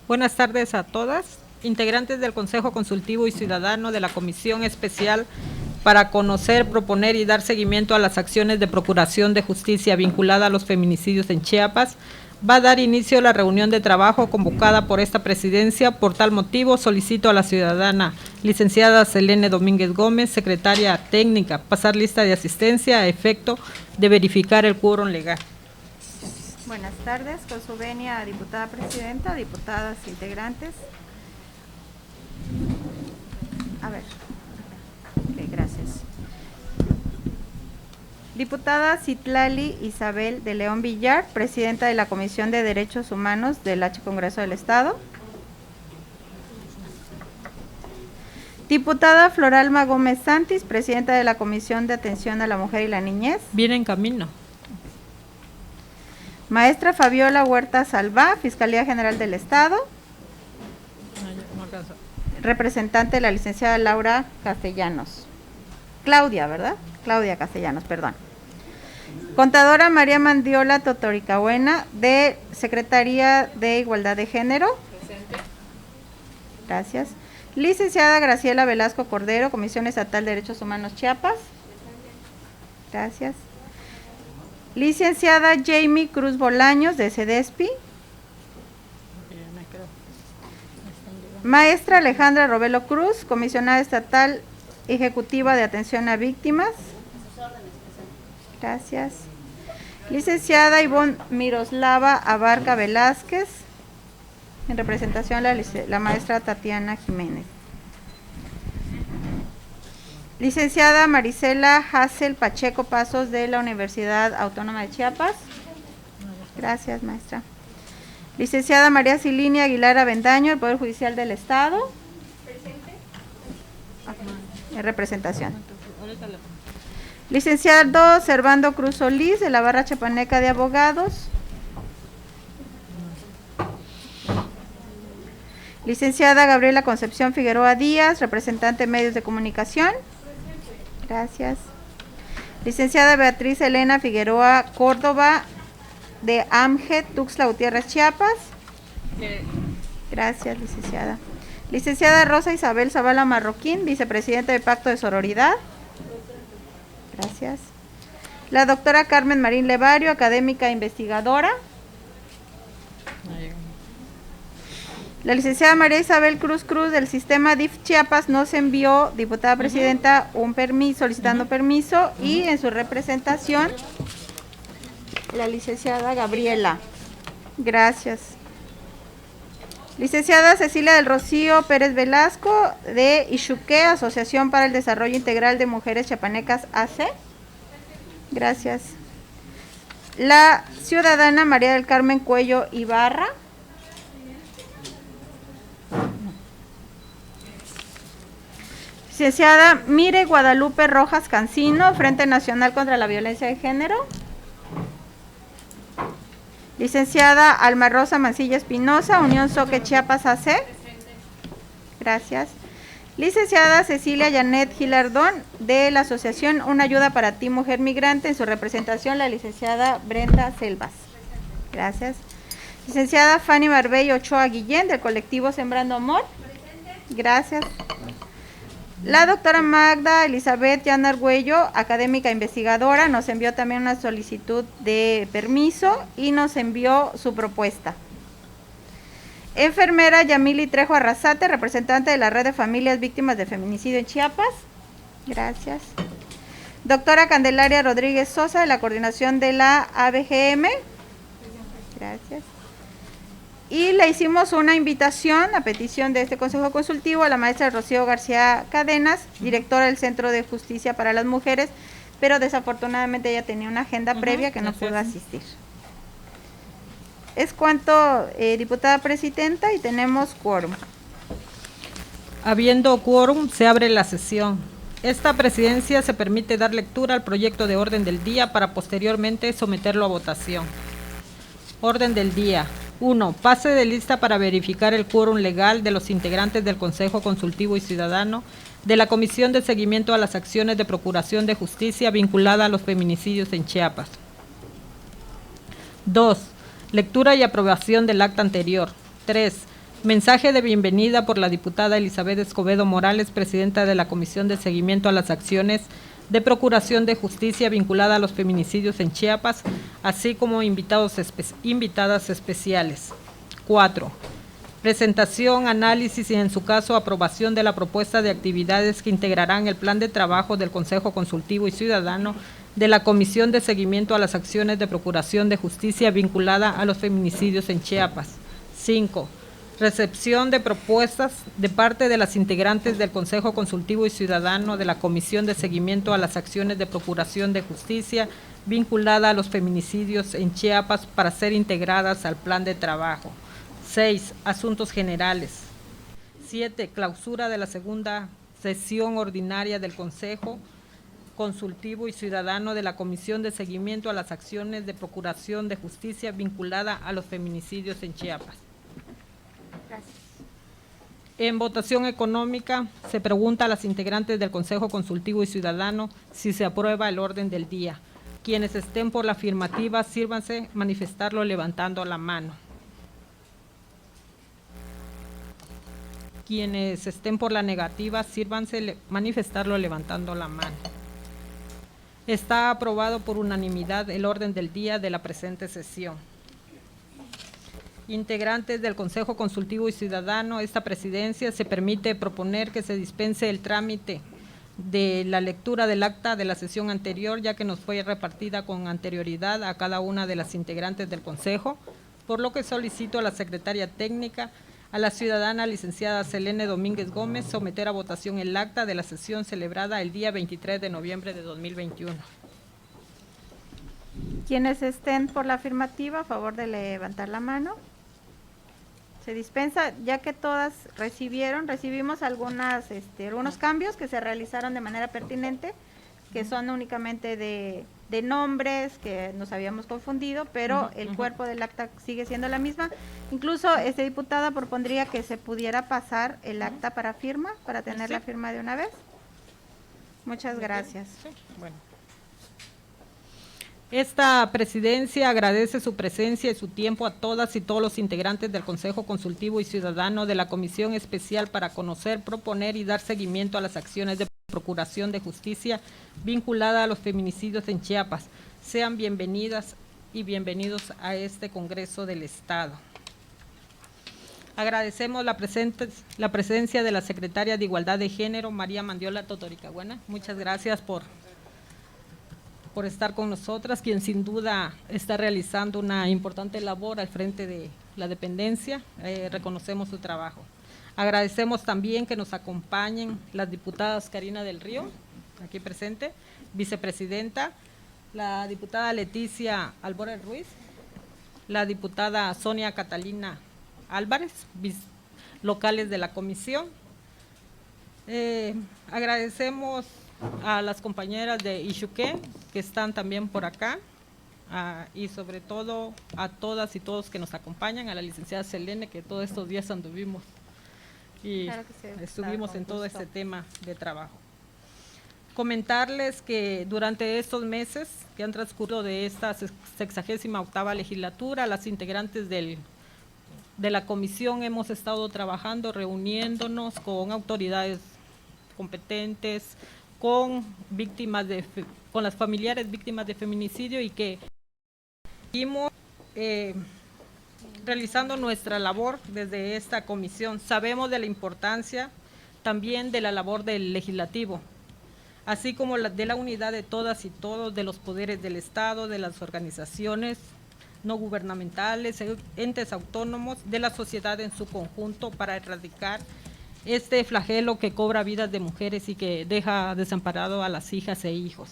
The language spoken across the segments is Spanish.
Buenas tardes a todas, integrantes del Consejo Consultivo y Ciudadano de la Comisión Especial para conocer, proponer y dar seguimiento a las acciones de procuración de justicia vinculada a los feminicidios en Chiapas. Va a dar inicio a la reunión de trabajo convocada por esta presidencia. Por tal motivo, solicito a la ciudadana licenciada Selene Domínguez Gómez, secretaria técnica, pasar lista de asistencia a efecto de verificar el quórum legal. Buenas tardes, con su venia, diputada presidenta, diputadas integrantes. A ver, ok, gracias. Diputada Citlali Isabel de León Villar, presidenta de la Comisión de Derechos Humanos del H. Congreso del Estado. Diputada Floralma Gómez Santis, presidenta de la Comisión de Atención a la Mujer y la Niñez. Viene en camino. Maestra Fabiola Huerta Salvá, Fiscalía General del Estado. Representante la licenciada Laura Castellanos. Claudia, ¿verdad? Claudia Castellanos, perdón. Contadora María Mandiola Totoricabuena, de Secretaría de Igualdad de Género. Presente. Gracias. Licenciada Graciela Velasco Cordero, Comisión Estatal de Derechos Humanos Chiapas. Presente. Gracias. Licenciada Jamie Cruz Bolaños, de CEDESPI. Maestra Alejandra Robelo Cruz, Comisionada Estatal Ejecutiva de Atención a Víctimas. Gracias. Licenciada Ivonne Miroslava Abarca Velázquez, en representación la maestra Tatiana Jiménez. Licenciada Marisela Hassel Pacheco Pasos, de la Universidad Autónoma de Chiapas. Gracias, maestra. Licenciada María Cilinia Aguilar Avendaño, del Poder Judicial del Estado. Presente. En representación. Licenciado Servando Cruz Solís, de la Barra Chapaneca de Abogados. Licenciada Gabriela Concepción Figueroa Díaz, representante de Medios de Comunicación. Gracias. Licenciada Beatriz Elena Figueroa Córdoba, de AMGE, Tuxtla Gutiérrez, Chiapas. Gracias, licenciada. Licenciada Rosa Isabel Zavala Marroquín, vicepresidenta del Pacto de Sororidad. Gracias. La doctora Carmen Marín Levario, académica e investigadora. La licenciada María Isabel Cruz Cruz, del sistema DIF Chiapas, nos envió, diputada presidenta, un permiso, solicitando permiso, y en su representación la licenciada Gabriela. Gracias. Licenciada Cecilia del Rocío Pérez Velasco, de Ixuque, Asociación para el Desarrollo Integral de Mujeres Chiapanecas AC. Gracias. La ciudadana María del Carmen Cuello Ibarra. Licenciada Mire Guadalupe Rojas Cancino, Frente Nacional contra la Violencia de Género. Licenciada Alma Rosa Mancilla Espinosa, Unión Soque Chiapas AC. Gracias. Licenciada Cecilia Janet Gilardón, de la Asociación Una Ayuda para Ti Mujer Migrante, en su representación la licenciada Brenda Selvas. Gracias. Licenciada Fanny Marbella Ochoa Guillén, del colectivo Sembrando Amor. Gracias. La doctora Magda Elizabeth Jan Argüello, académica investigadora, nos envió también una solicitud de permiso y nos envió su propuesta. Enfermera Yamili Trejo Arrasate, representante de la Red de Familias Víctimas de Feminicidio en Chiapas. Gracias. Doctora Candelaria Rodríguez Sosa, de la coordinación de la ABGM. Gracias. Y le hicimos una invitación a petición de este Consejo Consultivo a la maestra Rocío García Cadenas, directora del Centro de Justicia para las Mujeres, pero desafortunadamente ella tenía una agenda previa que no pudo asistir. Es cuanto, diputada presidenta, y tenemos quórum. Habiendo quórum, se abre la sesión. Esta presidencia se permite dar lectura al proyecto de orden del día para posteriormente someterlo a votación. Orden del día. 1. Pase de lista para verificar el quórum legal de los integrantes del Consejo Consultivo y Ciudadano de la Comisión de Seguimiento a las Acciones de Procuración de Justicia vinculada a los feminicidios en Chiapas. 2. Lectura y aprobación del acta anterior. 3. Mensaje de bienvenida por la diputada Elizabeth Escobedo Morales, presidenta de la Comisión de Seguimiento a las Acciones de Procuración de Justicia vinculada a los feminicidios en Chiapas, así como invitadas especiales. 4. Presentación, análisis y, en su caso, aprobación de la propuesta de actividades que integrarán el plan de trabajo del Consejo Consultivo y Ciudadano de la Comisión de Seguimiento a las Acciones de Procuración de Justicia vinculada a los feminicidios en Chiapas. 5. Recepción de propuestas de parte de las integrantes del Consejo Consultivo y Ciudadano de la Comisión de Seguimiento a las Acciones de Procuración de Justicia vinculada a los feminicidios en Chiapas para ser integradas al plan de trabajo. 6. Asuntos generales. 7. Clausura de la segunda sesión ordinaria del Consejo Consultivo y Ciudadano de la Comisión de Seguimiento a las Acciones de Procuración de Justicia vinculada a los feminicidios en Chiapas. Gracias. En votación económica, se pregunta a las integrantes del Consejo Consultivo y Ciudadano si se aprueba el orden del día. Quienes estén por la afirmativa, sírvanse manifestarlo levantando la mano. Quienes estén por la negativa, sírvanse manifestarlo levantando la mano. Está aprobado por unanimidad el orden del día de la presente sesión. Integrantes del Consejo Consultivo y Ciudadano, esta presidencia se permite proponer que se dispense el trámite de la lectura del acta de la sesión anterior, ya que nos fue repartida con anterioridad a cada una de las integrantes del Consejo, por lo que solicito a la secretaria técnica, a la ciudadana licenciada Selene Domínguez Gómez, someter a votación el acta de la sesión celebrada el día 23 de noviembre de 2021. Quienes estén por la afirmativa, a favor de levantar la mano. Se dispensa, ya que todas recibimos algunos cambios que se realizaron de manera pertinente, que son únicamente de nombres, que nos habíamos confundido, pero el cuerpo del acta sigue siendo la misma. Incluso, diputada, propondría que se pudiera pasar el acta para firma, para tener la firma de una vez. Muchas gracias. Sí, bueno. Esta presidencia agradece su presencia y su tiempo a todas y todos los integrantes del Consejo Consultivo y Ciudadano de la Comisión Especial para conocer, proponer y dar seguimiento a las acciones de procuración de justicia vinculada a los feminicidios en Chiapas. Sean bienvenidas y bienvenidos a este Congreso del Estado. Agradecemos la presencia de la Secretaria de Igualdad de Género, María Mandiola Totoricagüena. Muchas gracias por estar con nosotras, quien sin duda está realizando una importante labor al frente de la dependencia. Reconocemos su trabajo. Agradecemos también que nos acompañen las diputadas Karina del Río, aquí presente, vicepresidenta, la diputada Leticia Albores Ruiz, la diputada Sonia Catalina Álvarez, locales de la comisión. Agradecemos a las compañeras de Ixuqué, que están también por acá, y sobre todo a todas y todos que nos acompañan, a la licenciada Selene, que todos estos días anduvimos y claro que sí, estuvimos en todo este tema de trabajo. Comentarles que durante estos meses que han transcurrido de esta 68ª legislatura, las integrantes de la comisión hemos estado trabajando, reuniéndonos con autoridades competentes, con las familiares víctimas de feminicidio, y que seguimos realizando nuestra labor desde esta comisión. Sabemos de la importancia también de la labor del legislativo, así como de la unidad de todas y todos, de los poderes del Estado, de las organizaciones no gubernamentales, entes autónomos, de la sociedad en su conjunto, para erradicar este flagelo que cobra vidas de mujeres y que deja desamparado a las hijas e hijos,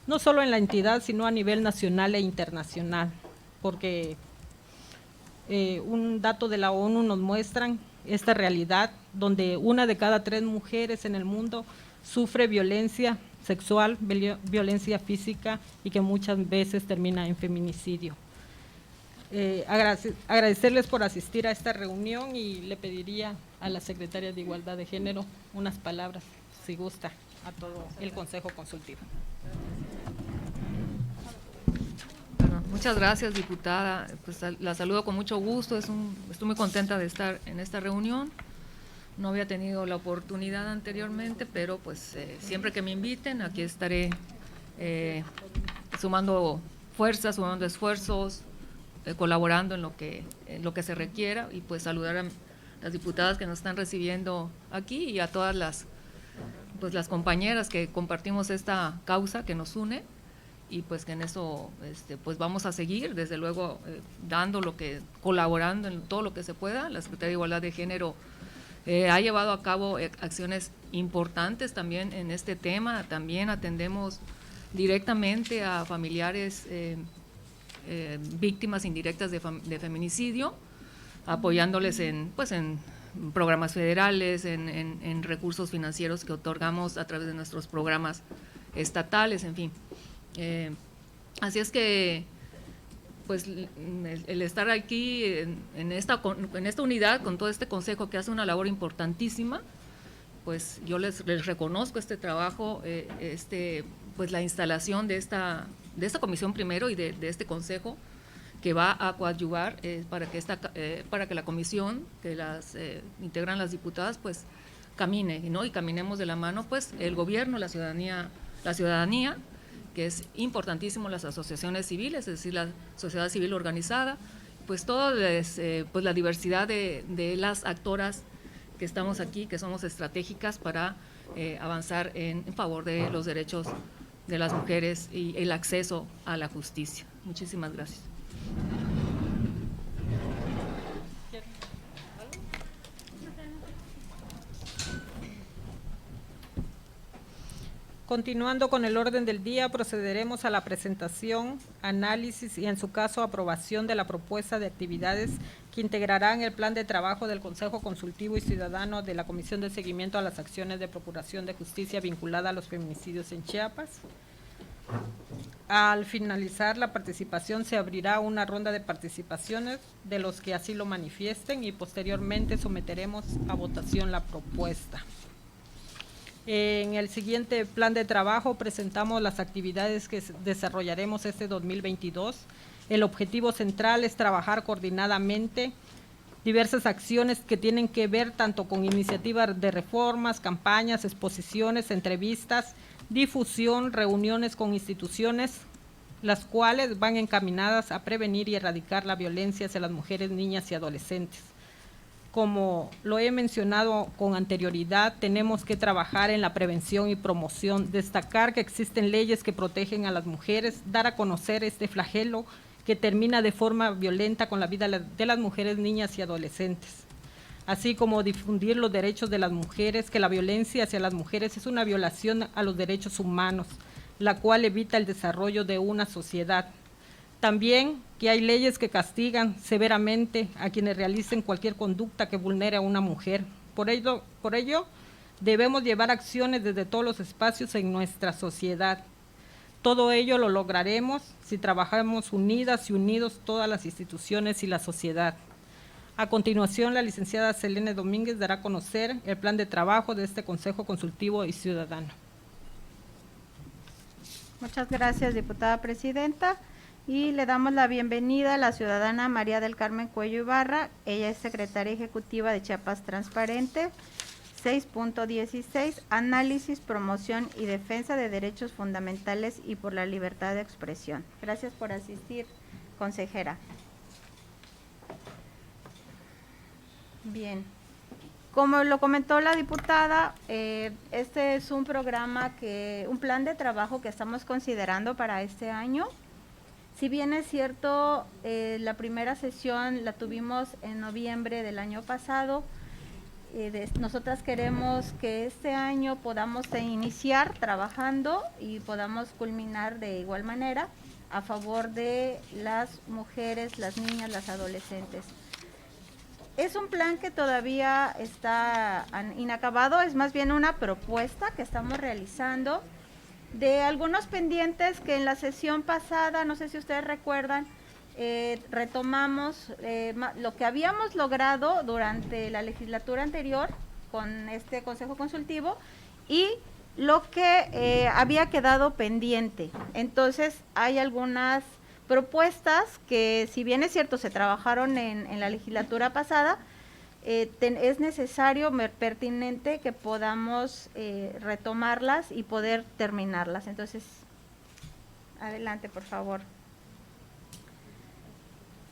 no solo en la entidad, sino a nivel nacional e internacional, porque un dato de la ONU nos muestra esta realidad, donde 1 de cada 3 mujeres en el mundo sufre violencia sexual, violencia física, y que muchas veces termina en feminicidio. Agradecerles por asistir a esta reunión, y le pediría a la Secretaria de Igualdad de Género unas palabras, si gusta, a todo el Consejo Consultivo. Muchas gracias, diputada. Pues la saludo con mucho gusto. Estoy muy contenta de estar en esta reunión. No había tenido la oportunidad anteriormente, pero pues siempre que me inviten, aquí estaré sumando fuerzas, sumando esfuerzos, colaborando en lo que se requiera, y pues saludar a las diputadas que nos están recibiendo aquí y a todas las compañeras que compartimos esta causa que nos une, y pues que en eso pues vamos a seguir, desde luego, colaborando en todo lo que se pueda. La Secretaría de Igualdad de Género ha llevado a cabo acciones importantes también en este tema. También atendemos directamente a familiares víctimas indirectas de feminicidio, apoyándoles en programas federales, en recursos financieros que otorgamos a través de nuestros programas estatales, en fin. Así es que pues el estar aquí en esta unidad con todo este consejo que hace una labor importantísima, pues yo les reconozco este trabajo, pues la instalación de esta comisión primero, y de este consejo que va a coadyuvar para que la comisión que las integran las diputadas pues camine, ¿no? Y caminemos de la mano, pues el gobierno, la ciudadanía, que es importantísimo, las asociaciones civiles, es decir, la sociedad civil organizada, pues pues la diversidad de las actoras que estamos aquí, que somos estratégicas para avanzar en favor de los derechos de las mujeres y el acceso a la justicia. Muchísimas gracias. Continuando con el orden del día, procederemos a la presentación, análisis y, en su caso, aprobación de la propuesta de actividades que integrarán el plan de trabajo del Consejo Consultivo y Ciudadano de la Comisión de Seguimiento a las Acciones de Procuración de Justicia vinculada a los feminicidios en Chiapas. Al finalizar la participación, se abrirá una ronda de participaciones de los que así lo manifiesten, y posteriormente someteremos a votación la propuesta. En el siguiente plan de trabajo presentamos las actividades que desarrollaremos este 2022. El objetivo central es trabajar coordinadamente diversas acciones que tienen que ver tanto con iniciativas de reformas, campañas, exposiciones, entrevistas, difusión, reuniones con instituciones, las cuales van encaminadas a prevenir y erradicar la violencia hacia las mujeres, niñas y adolescentes. Como lo he mencionado con anterioridad, tenemos que trabajar en la prevención y promoción, destacar que existen leyes que protegen a las mujeres, dar a conocer este flagelo que termina de forma violenta con la vida de las mujeres, niñas y adolescentes, así como difundir los derechos de las mujeres, que la violencia hacia las mujeres es una violación a los derechos humanos, la cual evita el desarrollo de una sociedad. También que hay leyes que castigan severamente a quienes realicen cualquier conducta que vulnere a una mujer. Por ello, debemos llevar acciones desde todos los espacios en nuestra sociedad. Todo ello lo lograremos si trabajamos unidas y unidos todas las instituciones y la sociedad. A continuación, la licenciada Selene Domínguez dará a conocer el plan de trabajo de este Consejo Consultivo y Ciudadano. Muchas gracias, diputada presidenta. Y le damos la bienvenida a la ciudadana María del Carmen Cuello Ibarra. Ella es secretaria ejecutiva de Chiapas Transparente. 6.16, análisis, promoción y defensa de derechos fundamentales y por la libertad de expresión. Gracias por asistir, consejera. Bien, como lo comentó la diputada, este es un programa un plan de trabajo que estamos considerando para este año. Si bien es cierto, la primera sesión la tuvimos en noviembre del año pasado, nosotras queremos que este año podamos iniciar trabajando y podamos culminar de igual manera a favor de las mujeres, las niñas, las adolescentes. Es un plan que todavía está inacabado, es más bien una propuesta que estamos realizando de algunos pendientes que en la sesión pasada, no sé si ustedes recuerdan, retomamos lo que habíamos logrado durante la legislatura anterior con este Consejo Consultivo y lo que había quedado pendiente. Entonces hay algunas propuestas que, si bien es cierto, se trabajaron en la legislatura pasada, es necesario, pertinente, que podamos retomarlas y poder terminarlas. Entonces, adelante, por favor.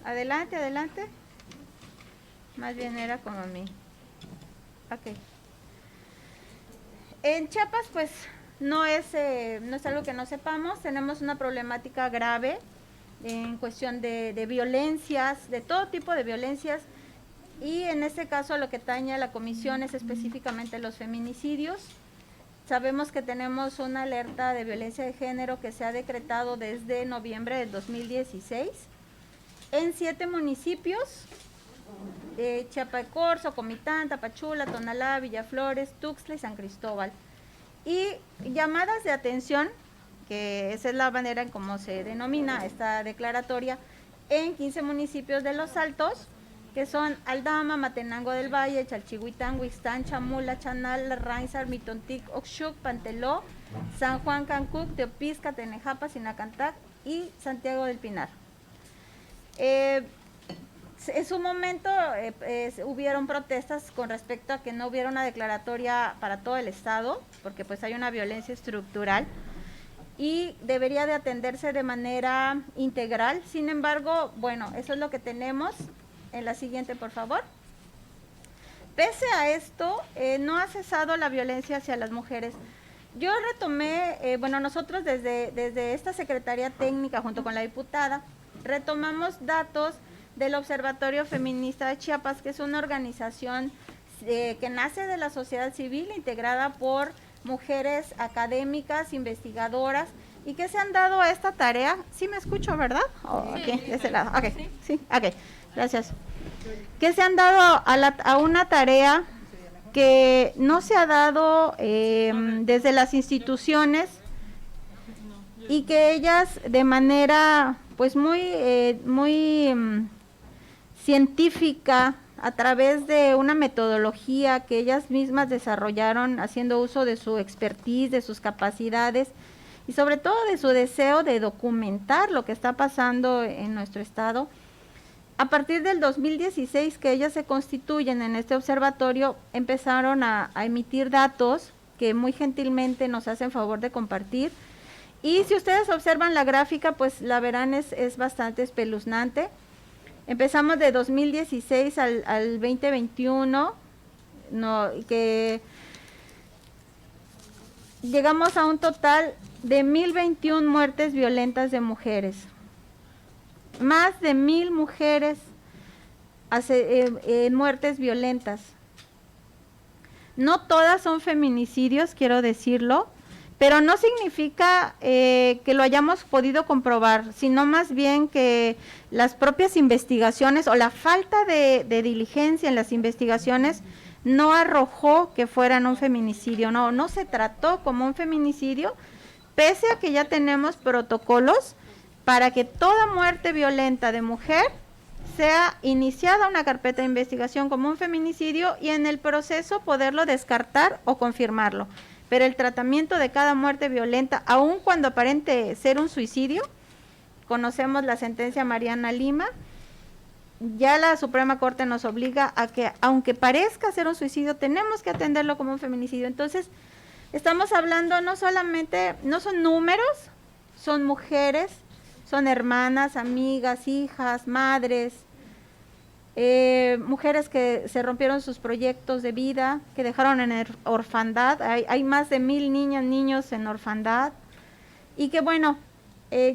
Adelante, adelante. Más bien era como mi... Ok. En Chiapas, pues, no es algo que no sepamos. Tenemos una problemática grave en cuestión de violencias, de todo tipo de violencias, y en este caso lo que atañe a la comisión es específicamente los feminicidios. Sabemos que tenemos una alerta de violencia de género que se ha decretado desde noviembre del 2016 en 7 municipios: Chiapa de Corzo, Comitán, Tapachula, Tonalá, Villaflores, Tuxtla y San Cristóbal. Y llamadas de atención, que esa es la manera en cómo se denomina esta declaratoria, en 15 municipios de Los Altos, que son Aldama, Matenango del Valle, Chalchihuitán, Huixtán, Chamula, Chanal, Larrainzar, Mitontic, Oxchuc, Panteló, San Juan, Cancuc, Teopisca, Tenejapa, Sinacantac y Santiago del Pinar. En su momento hubieron protestas con respecto a que no hubiera una declaratoria para todo el estado, porque pues hay una violencia estructural y debería de atenderse de manera integral. Sin embargo, bueno, eso es lo que tenemos. En la siguiente, por favor. Pese a esto, no ha cesado la violencia hacia las mujeres. Yo retomé, nosotros desde esta Secretaría Técnica, junto con la diputada, retomamos datos del Observatorio Feminista de Chiapas, que es una organización que nace de la sociedad civil, integrada por mujeres académicas, investigadoras, y que se han dado a esta tarea. ¿Sí me escucho, verdad? Sí, de ese lado. Ok, sí, ok. Gracias. Que se han dado a una tarea que no se ha dado desde las instituciones, y que ellas de manera pues muy científica, a través de una metodología que ellas mismas desarrollaron, haciendo uso de su expertise, de sus capacidades y sobre todo de su deseo de documentar lo que está pasando en nuestro estado. A partir del 2016 que ellas se constituyen en este observatorio, empezaron a emitir datos que muy gentilmente nos hacen favor de compartir. Y si ustedes observan la gráfica, pues la verán, es bastante espeluznante. Empezamos de 2016 al 2021, que llegamos a un total de 1,021 muertes violentas de mujeres. Más de 1,000 mujeres muertes violentas. No todas son feminicidios, quiero decirlo, pero no significa que lo hayamos podido comprobar, sino más bien que las propias investigaciones o la falta de diligencia en las investigaciones no arrojó que fueran un feminicidio. No se trató como un feminicidio, pese a que ya tenemos protocolos para que toda muerte violenta de mujer sea iniciada una carpeta de investigación como un feminicidio y en el proceso poderlo descartar o confirmarlo. Pero el tratamiento de cada muerte violenta, aun cuando aparente ser un suicidio, conocemos la sentencia Mariana Lima, ya la Suprema Corte nos obliga a que, aunque parezca ser un suicidio, tenemos que atenderlo como un feminicidio. Entonces, estamos hablando no solamente, no son números, son mujeres, son hermanas, amigas, hijas, madres, mujeres que se rompieron sus proyectos de vida, que dejaron en orfandad. Hay más de 1,000 niñas, niños en orfandad, y que bueno,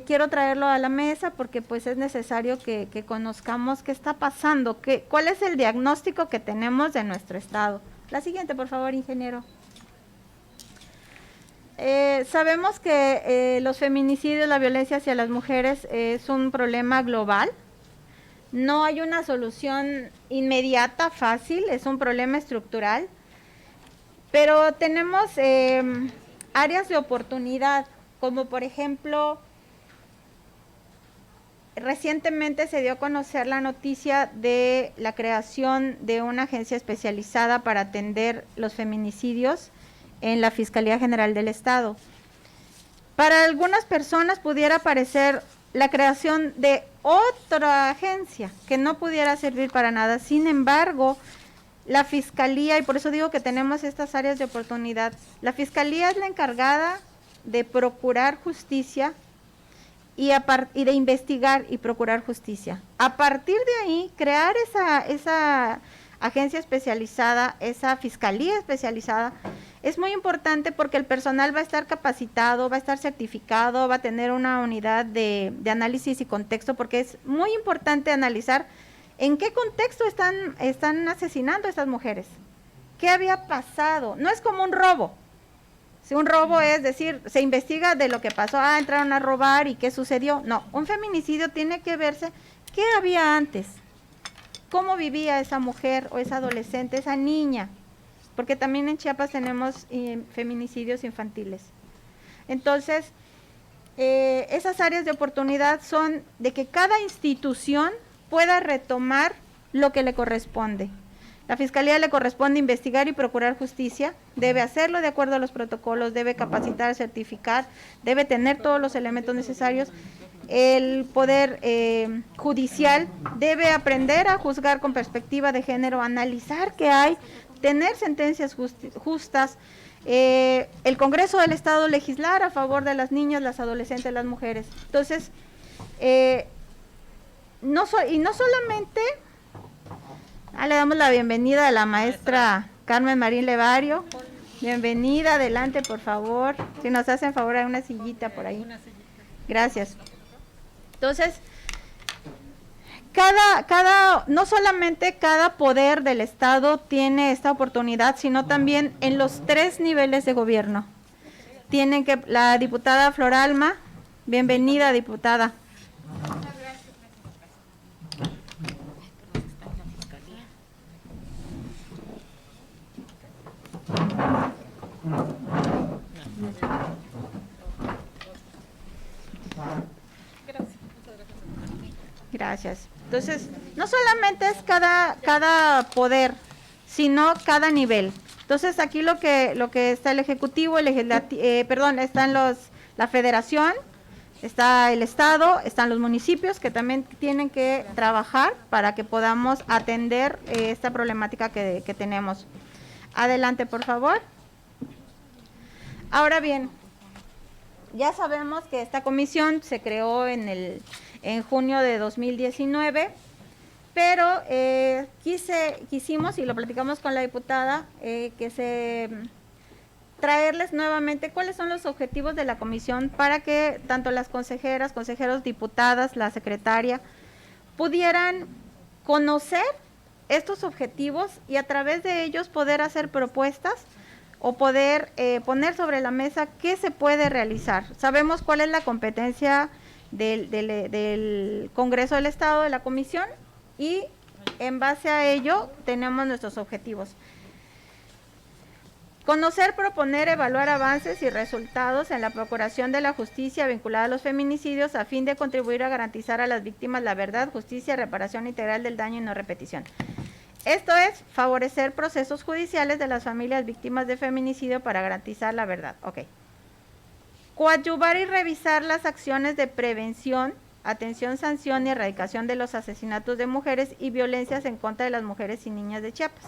quiero traerlo a la mesa porque pues es necesario que conozcamos qué está pasando, cuál es el diagnóstico que tenemos de nuestro estado. La siguiente, por favor, ingeniero. Sabemos que los feminicidios, la violencia hacia las mujeres es un problema global. No hay una solución inmediata, fácil, es un problema estructural, pero tenemos áreas de oportunidad, como por ejemplo, recientemente se dio a conocer la noticia de la creación de una agencia especializada para atender los feminicidios en la Fiscalía General del Estado. Para algunas personas pudiera parecer la creación de otra agencia que no pudiera servir para nada. Sin embargo, la Fiscalía, y por eso digo que tenemos estas áreas de oportunidad, la Fiscalía es la encargada de procurar justicia y de investigar y procurar justicia. A partir de ahí, crear esa agencia especializada, esa Fiscalía especializada, es muy importante porque el personal va a estar capacitado, va a estar certificado, va a tener una unidad de análisis y contexto, porque es muy importante analizar en qué contexto están asesinando a estas mujeres, qué había pasado. No es como un robo. Si un robo es decir, se investiga de lo que pasó, entraron a robar y qué sucedió. No, un feminicidio tiene que verse qué había antes, cómo vivía esa mujer o esa adolescente, esa niña, porque también en Chiapas tenemos feminicidios infantiles. Entonces, esas áreas de oportunidad son de que cada institución pueda retomar lo que le corresponde. La Fiscalía le corresponde investigar y procurar justicia, debe hacerlo de acuerdo a los protocolos, debe capacitar, certificar, debe tener todos los elementos necesarios. El Poder Judicial debe aprender a juzgar con perspectiva de género, analizar qué hay, tener sentencias justas. El Congreso del Estado legislar a favor de las niñas, las adolescentes, las mujeres. Entonces, no solamente, le damos la bienvenida a la maestra Carmen Marín Levario. Bienvenida, adelante por favor. Si nos hacen favor, hay una sillita por ahí. Gracias. Entonces, no solamente cada poder del Estado tiene esta oportunidad, sino también en los 3 niveles de gobierno. Tienen que, la diputada Flor Alma, bienvenida diputada. Gracias. Entonces, no solamente es cada poder, sino cada nivel. Entonces, aquí lo que está el Ejecutivo, el Legislativo, están la Federación, está el Estado, están los municipios que también tienen que trabajar para que podamos atender esta problemática que tenemos. Adelante, por favor. Ahora bien, ya sabemos que esta comisión se creó en junio de 2019, pero quisimos, y lo platicamos con la diputada, traerles nuevamente cuáles son los objetivos de la comisión para que tanto las consejeras, consejeros, diputadas, la secretaria, pudieran conocer estos objetivos y a través de ellos poder hacer propuestas o poder poner sobre la mesa qué se puede realizar. Sabemos cuál es la competencia del Congreso del Estado, de la Comisión, y en base a ello tenemos nuestros objetivos. Conocer, proponer, evaluar avances y resultados en la procuración de la justicia vinculada a los feminicidios a fin de contribuir a garantizar a las víctimas la verdad, justicia, reparación integral del daño y no repetición. Esto es favorecer procesos judiciales de las familias víctimas de feminicidio para garantizar la verdad. Ok. Coadyuvar y revisar las acciones de prevención, atención, sanción y erradicación de los asesinatos de mujeres y violencias en contra de las mujeres y niñas de Chiapas.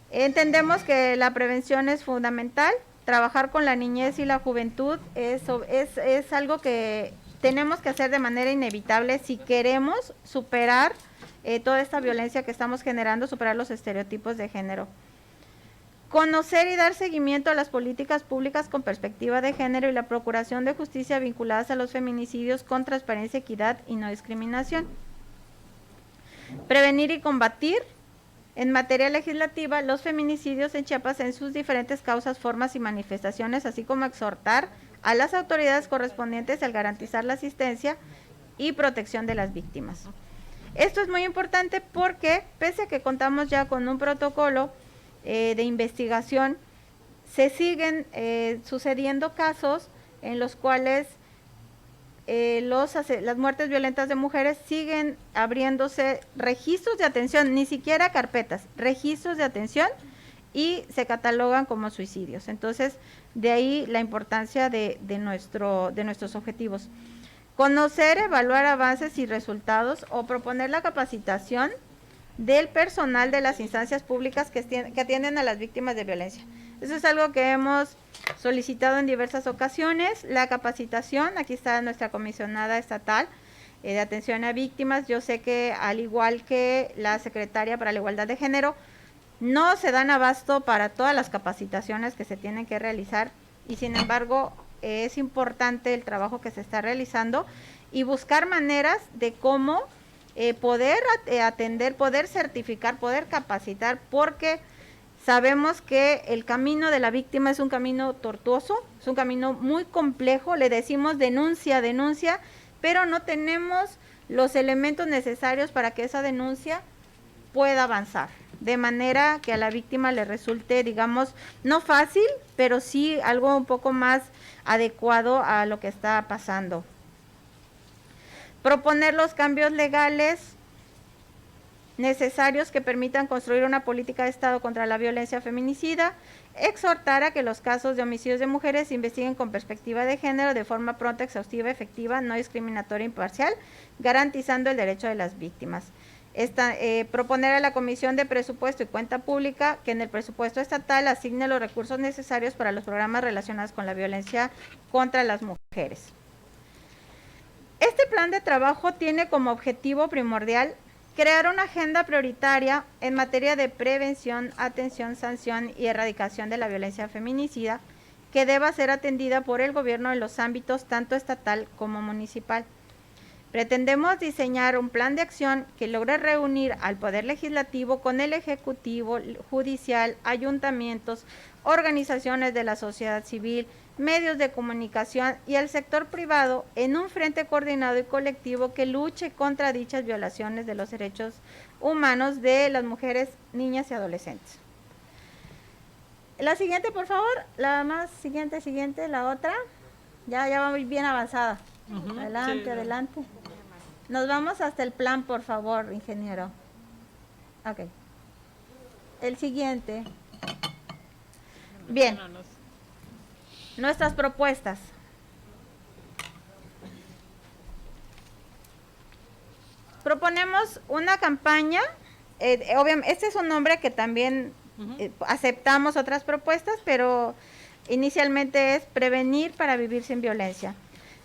Entendemos que la prevención es fundamental. Trabajar con la niñez y la juventud es algo que tenemos que hacer de manera inevitable si queremos superar toda esta violencia que estamos generando, superar los estereotipos de género. Conocer y dar seguimiento a las políticas públicas con perspectiva de género y la procuración de justicia vinculadas a los feminicidios con transparencia, equidad y no discriminación. Prevenir y combatir en materia legislativa los feminicidios en Chiapas en sus diferentes causas, formas y manifestaciones, así como exhortar a las autoridades correspondientes al garantizar la asistencia y protección de las víctimas. Esto es muy importante porque, pese a que contamos ya con un protocolo de investigación, se siguen sucediendo casos en los cuales las muertes violentas de mujeres siguen abriéndose registros de atención, ni siquiera carpetas, registros de atención, y se catalogan como suicidios. Entonces, de ahí la importancia de nuestros objetivos. Conocer, evaluar avances y resultados o proponer la capacitación del personal de las instancias públicas que atienden a las víctimas de violencia. Eso es algo que hemos solicitado en diversas ocasiones. La capacitación, aquí está nuestra comisionada estatal de atención a víctimas. Yo sé que al igual que la secretaria para la igualdad de género, no se dan abasto para todas las capacitaciones que se tienen que realizar y sin embargo es importante el trabajo que se está realizando y buscar maneras de cómo poder atender, poder certificar, poder capacitar, porque sabemos que el camino de la víctima es un camino tortuoso, es un camino muy complejo, le decimos denuncia, denuncia, pero no tenemos los elementos necesarios para que esa denuncia pueda avanzar, de manera que a la víctima le resulte, digamos, no fácil, pero sí algo un poco más adecuado a lo que está pasando. Proponer los cambios legales necesarios que permitan construir una política de Estado contra la violencia feminicida, exhortar a que los casos de homicidios de mujeres se investiguen con perspectiva de género de forma pronta, exhaustiva, efectiva, no discriminatoria e imparcial, garantizando el derecho de las víctimas. Proponer a la Comisión de Presupuesto y Cuenta Pública que en el presupuesto estatal asigne los recursos necesarios para los programas relacionados con la violencia contra las mujeres. Este plan de trabajo tiene como objetivo primordial crear una agenda prioritaria en materia de prevención, atención, sanción y erradicación de la violencia feminicida que deba ser atendida por el gobierno en los ámbitos tanto estatal como municipal. Pretendemos diseñar un plan de acción que logre reunir al Poder Legislativo con el Ejecutivo, Judicial, ayuntamientos, organizaciones de la sociedad civil, medios de comunicación y el sector privado en un frente coordinado y colectivo que luche contra dichas violaciones de los derechos humanos de las mujeres, niñas y adolescentes. La siguiente, por favor, la más siguiente, la otra. Ya va muy bien avanzada. Adelante, sí, adelante. Nos vamos hasta el plan, por favor, ingeniero. Ok. El siguiente. Bien. Nuestras propuestas. Proponemos una campaña. Obviamente, este es un nombre que también aceptamos otras propuestas, pero inicialmente es prevenir para vivir sin violencia.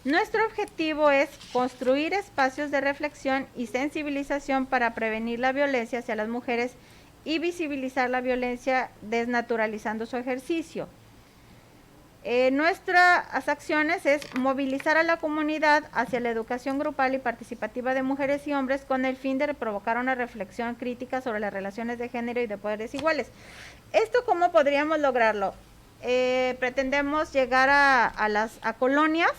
Nuestro objetivo es construir espacios de reflexión y sensibilización para prevenir la violencia hacia las mujeres y visibilizar la violencia desnaturalizando su ejercicio. Nuestras acciones es movilizar a la comunidad hacia la educación grupal y participativa de mujeres y hombres con el fin de provocar una reflexión crítica sobre las relaciones de género y de poderes iguales. ¿Esto cómo podríamos lograrlo? Pretendemos llegar a colonias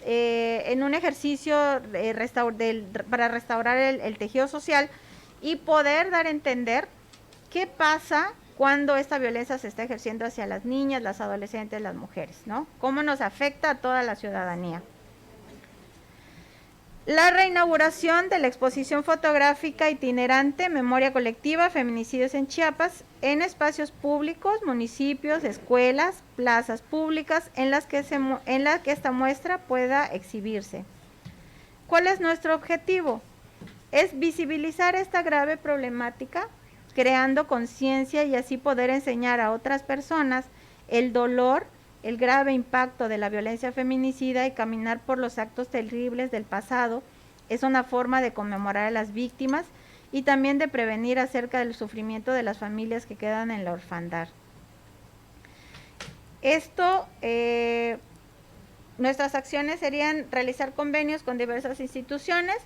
en un ejercicio para restaurar el tejido social y poder dar a entender qué pasa cuando esta violencia se está ejerciendo hacia las niñas, las adolescentes, las mujeres, ¿no? Cómo nos afecta a toda la ciudadanía. La reinauguración de la exposición fotográfica itinerante Memoria Colectiva, Feminicidios en Chiapas, en espacios públicos, municipios, escuelas, plazas públicas, en las que esta muestra pueda exhibirse. ¿Cuál es nuestro objetivo? Es visibilizar esta grave problemática, creando conciencia y así poder enseñar a otras personas el dolor, el grave impacto de la violencia feminicida y caminar por los actos terribles del pasado. Es una forma de conmemorar a las víctimas y también de prevenir acerca del sufrimiento de las familias que quedan en la orfandad. Nuestras acciones serían realizar convenios con diversas instituciones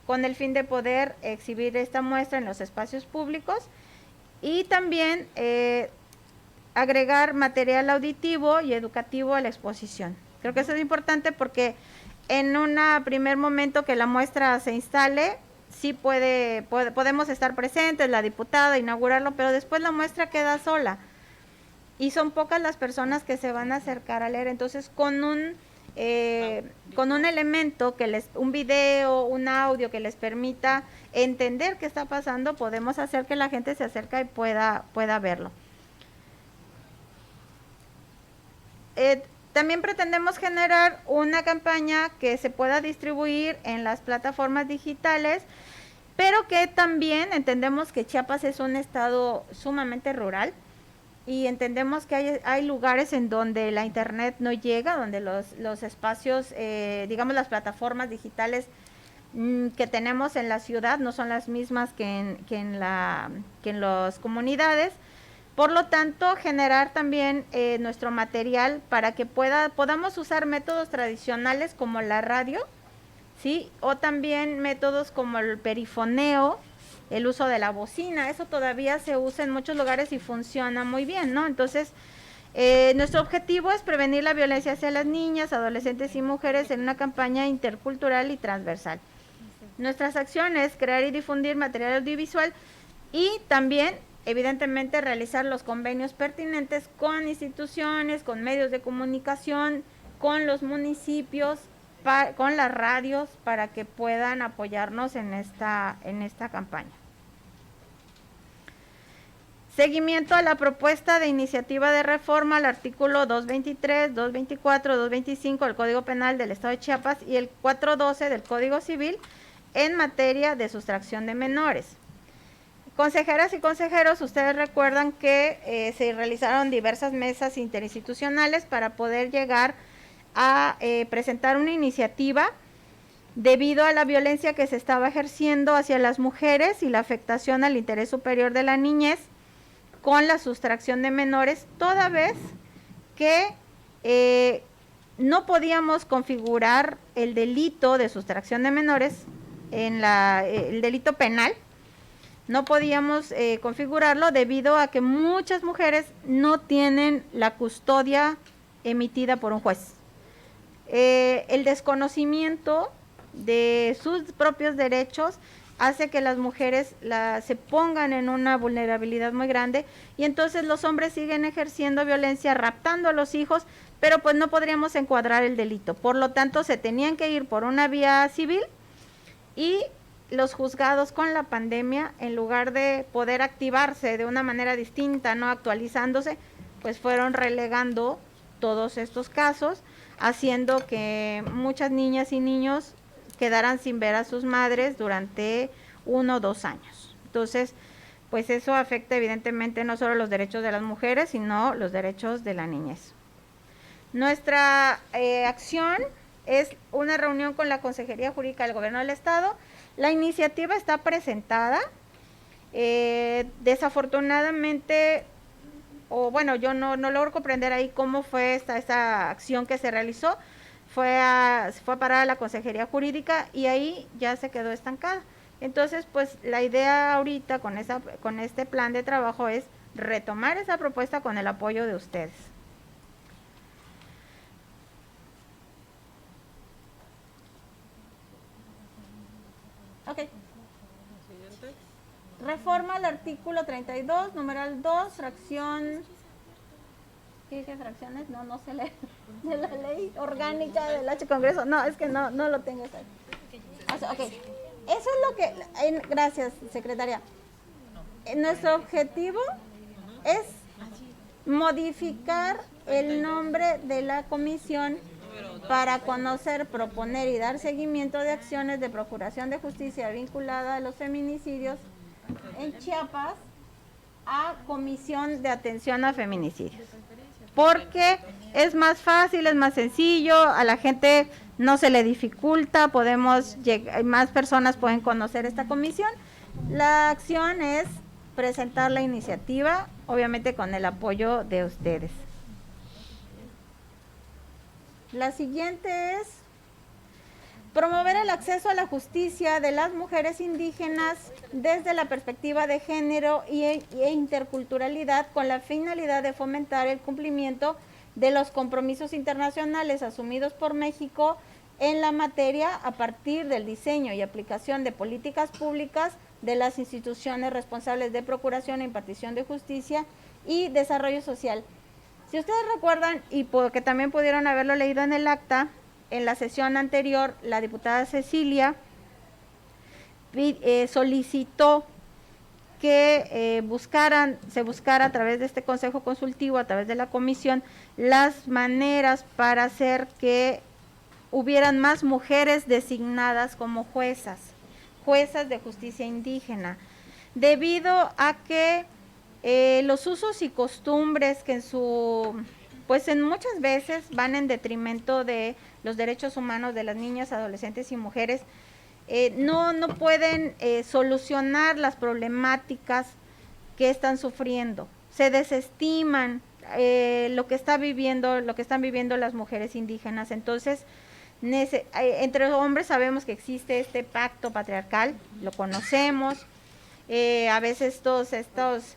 con el fin de poder exhibir esta muestra en los espacios públicos y también agregar material auditivo y educativo a la exposición. Creo que eso es importante porque en un primer momento que la muestra se instale, sí podemos estar presentes, la diputada, inaugurarlo, pero después la muestra queda sola y son pocas las personas que se van a acercar a leer. Entonces, con un elemento, un video, un audio que les permita entender qué está pasando, podemos hacer que la gente se acerque y pueda verlo. También pretendemos generar una campaña que se pueda distribuir en las plataformas digitales, pero que también entendemos que Chiapas es un estado sumamente rural y entendemos que hay lugares en donde la internet no llega, donde los espacios, digamos las plataformas digitales que tenemos en la ciudad no son las mismas que en las comunidades. Por lo tanto, generar también nuestro material para que podamos usar métodos tradicionales como la radio, ¿sí? O también métodos como el perifoneo, el uso de la bocina. Eso todavía se usa en muchos lugares y funciona muy bien, ¿no? Entonces, nuestro objetivo es prevenir la violencia hacia las niñas, adolescentes y mujeres en una campaña intercultural y transversal. Nuestras acciones, crear y difundir material audiovisual y también, evidentemente, realizar los convenios pertinentes con instituciones, con medios de comunicación, con los municipios, con las radios, para que puedan apoyarnos en esta campaña. Seguimiento a la propuesta de iniciativa de reforma al artículo 223, 224, 225 del Código Penal del Estado de Chiapas y el 412 del Código Civil en materia de sustracción de menores. Consejeras y consejeros, ustedes recuerdan que se realizaron diversas mesas interinstitucionales para poder llegar a presentar una iniciativa debido a la violencia que se estaba ejerciendo hacia las mujeres y la afectación al interés superior de la niñez con la sustracción de menores, toda vez que no podíamos configurar el delito de sustracción de menores en el delito penal. No podíamos configurarlo debido a que muchas mujeres no tienen la custodia emitida por un juez. El desconocimiento de sus propios derechos hace que las mujeres se pongan en una vulnerabilidad muy grande y entonces los hombres siguen ejerciendo violencia, raptando a los hijos, pero pues no podríamos encuadrar el delito. Por lo tanto, se tenían que ir por una vía civil y los juzgados con la pandemia, en lugar de poder activarse de una manera distinta, no actualizándose, pues fueron relegando todos estos casos, haciendo que muchas niñas y niños quedaran sin ver a sus madres durante 1 o 2 años. Entonces, pues eso afecta evidentemente no solo los derechos de las mujeres, sino los derechos de la niñez. Nuestra acción es una reunión con la Consejería Jurídica del Gobierno del Estado. La iniciativa está presentada. Desafortunadamente, yo no logro comprender ahí cómo fue esta acción que se realizó. Fue para la Consejería Jurídica y ahí ya se quedó estancada. Entonces, pues la idea ahorita con este plan de trabajo es retomar esa propuesta con el apoyo de ustedes. Ok. Reforma al artículo 32, numeral 2, fracción... ¿Qué fracciones? No se lee. De la ley orgánica del H Congreso. No, es que no lo tengo. Ok. Eso es lo que... gracias, secretaria. Nuestro objetivo es modificar el nombre de la comisión para conocer, proponer y dar seguimiento de acciones de procuración de justicia vinculada a los feminicidios en Chiapas a Comisión de Atención a Feminicidios. Porque es más fácil, es más sencillo, a la gente no se le dificulta, más personas pueden conocer esta comisión. La acción es presentar la iniciativa, obviamente con el apoyo de ustedes. La siguiente es promover el acceso a la justicia de las mujeres indígenas desde la perspectiva de género e interculturalidad con la finalidad de fomentar el cumplimiento de los compromisos internacionales asumidos por México en la materia a partir del diseño y aplicación de políticas públicas de las instituciones responsables de procuración e impartición de justicia y desarrollo social. Si ustedes recuerdan, y porque también pudieron haberlo leído en el acta, en la sesión anterior, la diputada Cecilia solicitó que se buscara a través de este consejo consultivo, a través de la comisión, las maneras para hacer que hubieran más mujeres designadas como juezas de justicia indígena, debido a que los usos y costumbres que en muchas veces van en detrimento de los derechos humanos de las niñas, adolescentes y mujeres, no pueden solucionar las problemáticas que están sufriendo. Se desestiman lo que están viviendo las mujeres indígenas. Entonces, entre hombres sabemos que existe este pacto patriarcal, lo conocemos. A veces todos estos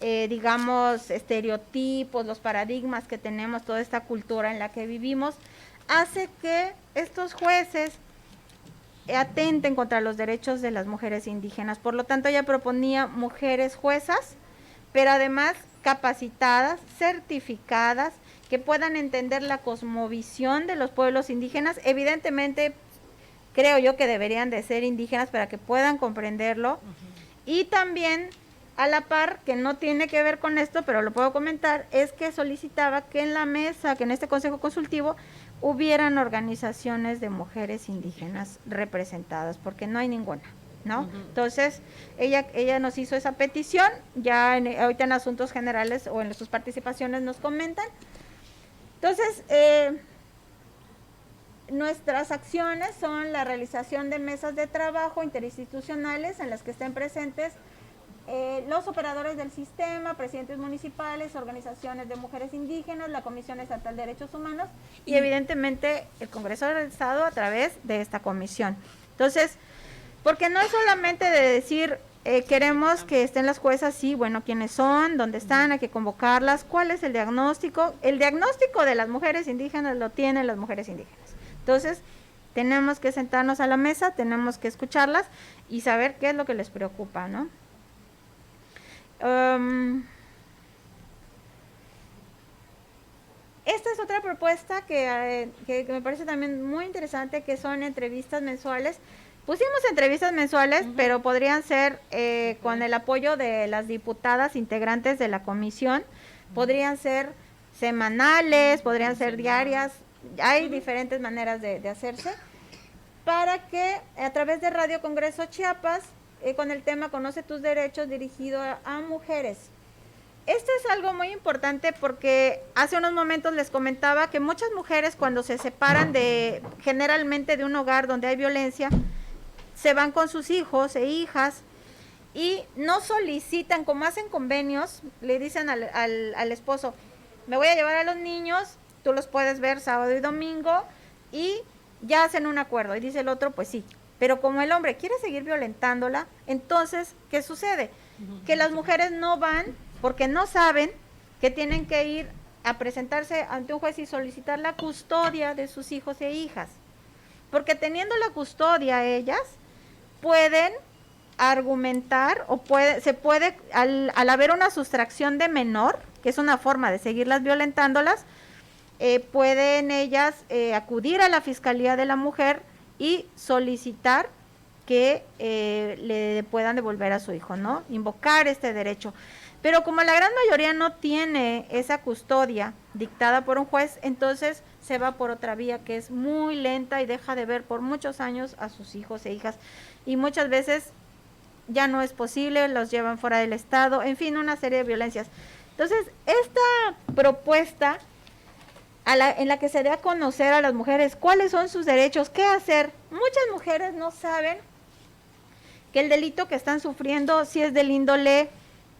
digamos estereotipos, los paradigmas que tenemos, toda esta cultura en la que vivimos, hace que estos jueces atenten contra los derechos de las mujeres indígenas. Por lo tanto, ella proponía mujeres juezas, pero además capacitadas, certificadas, que puedan entender la cosmovisión de los pueblos indígenas. Evidentemente, creo yo que deberían de ser indígenas para que puedan comprenderlo. Y también, a la par, que no tiene que ver con esto, pero lo puedo comentar, es que solicitaba que en la mesa, que en este consejo consultivo, hubieran organizaciones de mujeres indígenas representadas, porque no hay ninguna, ¿no? Entonces, ella nos hizo esa petición, ya ahorita en Asuntos Generales o en sus participaciones nos comentan. Entonces, nuestras acciones son la realización de mesas de trabajo interinstitucionales en las que estén presentes los operadores del sistema, presidentes municipales, organizaciones de mujeres indígenas, la Comisión Estatal de Derechos Humanos y evidentemente el Congreso del Estado a través de esta comisión. Entonces, porque no es solamente de decir queremos que estén las juezas, sí, bueno, quiénes son, dónde están, hay que convocarlas, cuál es el diagnóstico. El diagnóstico de las mujeres indígenas lo tienen las mujeres indígenas. Entonces, tenemos que sentarnos a la mesa, tenemos que escucharlas y saber qué es lo que les preocupa, ¿no? Esta es otra propuesta que me parece también muy interesante, que son entrevistas mensuales. Pusimos entrevistas mensuales, pero podrían ser con el apoyo de las diputadas integrantes de la comisión, podrían ser semanales, podrían ser diarias, hay diferentes maneras de hacerse, para que a través de Radio Congreso Chiapas, con el tema Conoce tus derechos, dirigido a mujeres. Esto es algo muy importante porque hace unos momentos les comentaba que muchas mujeres, cuando se separan generalmente de un hogar donde hay violencia, se van con sus hijos e hijas y no solicitan, como hacen convenios, le dicen al esposo, me voy a llevar a los niños, tú los puedes ver sábado y domingo, y ya hacen un acuerdo, y dice el otro, pues sí. Pero como el hombre quiere seguir violentándola, entonces, ¿qué sucede? Que las mujeres no van porque no saben que tienen que ir a presentarse ante un juez y solicitar la custodia de sus hijos e hijas. Porque teniendo la custodia ellas, pueden argumentar o al haber una sustracción de menor, que es una forma de seguirlas violentándolas, pueden ellas acudir a la Fiscalía de la Mujer y solicitar que le puedan devolver a su hijo, ¿no? Invocar este derecho. Pero como la gran mayoría no tiene esa custodia dictada por un juez, entonces se va por otra vía que es muy lenta y deja de ver por muchos años a sus hijos e hijas. Y muchas veces ya no es posible, los llevan fuera del estado, en fin, una serie de violencias. Entonces, esta propuesta en la que se dé a conocer a las mujeres cuáles son sus derechos, qué hacer. Muchas mujeres no saben que el delito que están sufriendo, si es del índole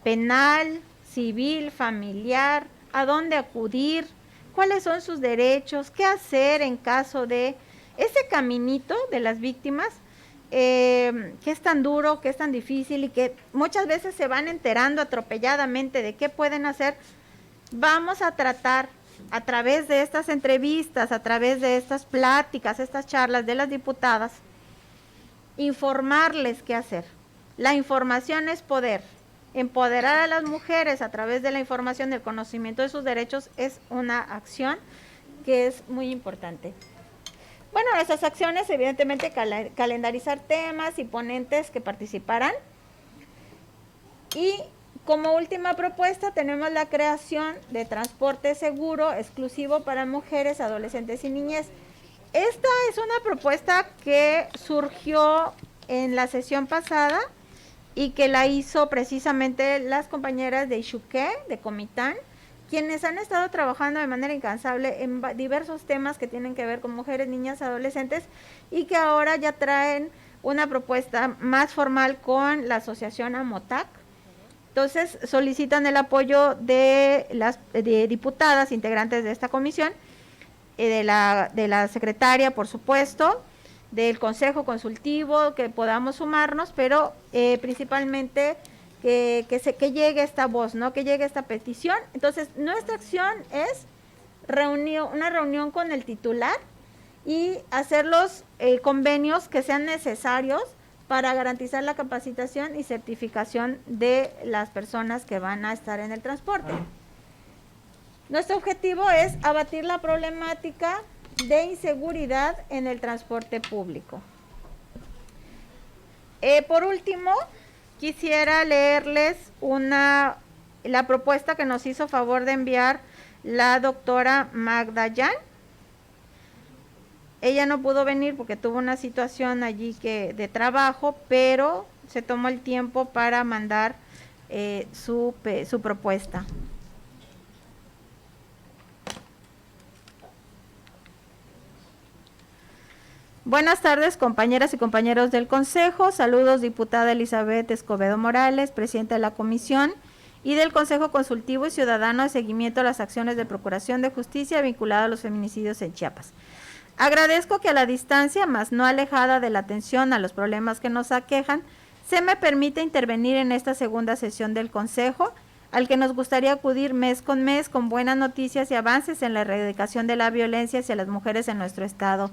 penal, civil, familiar, a dónde acudir, cuáles son sus derechos, qué hacer en caso de ese caminito de las víctimas, que es tan duro, que es tan difícil y que muchas veces se van enterando atropelladamente de qué pueden hacer. Vamos a tratar a través de estas entrevistas, a través de estas pláticas, estas charlas de las diputadas, informarles qué hacer. La información es poder. Empoderar a las mujeres a través de la información, del conocimiento de sus derechos, es una acción que es muy importante. Bueno, nuestras acciones, evidentemente, calendarizar temas y ponentes que participarán. Y como última propuesta tenemos la creación de transporte seguro exclusivo para mujeres, adolescentes y niñez. Esta es una propuesta que surgió en la sesión pasada y que la hizo precisamente las compañeras de Ixuqué, de Comitán, quienes han estado trabajando de manera incansable en diversos temas que tienen que ver con mujeres, niñas, adolescentes, y que ahora ya traen una propuesta más formal con la asociación AMOTAC. Entonces solicitan el apoyo de las diputadas integrantes de esta comisión, de la secretaria, por supuesto, del Consejo Consultivo, que podamos sumarnos, pero principalmente que llegue esta voz, ¿no? Que llegue esta petición. Entonces, nuestra acción es una reunión con el titular y hacer los convenios que sean necesarios para garantizar la capacitación y certificación de las personas que van a estar en el transporte. Nuestro objetivo es abatir la problemática de inseguridad en el transporte público. Por último, quisiera leerles la propuesta que nos hizo favor de enviar la doctora Magda Yan. Ella no pudo venir porque tuvo una situación allí de trabajo, pero se tomó el tiempo para mandar su propuesta. Buenas tardes, compañeras y compañeros del Consejo. Saludos, diputada Elizabeth Escobedo Morales, presidenta de la Comisión y del Consejo Consultivo y Ciudadano de Seguimiento a las Acciones de Procuración de Justicia vinculadas a los feminicidios en Chiapas. Agradezco que a la distancia, más no alejada de la atención a los problemas que nos aquejan, se me permite intervenir en esta segunda sesión del Consejo, al que nos gustaría acudir mes con buenas noticias y avances en la erradicación de la violencia hacia las mujeres en nuestro Estado.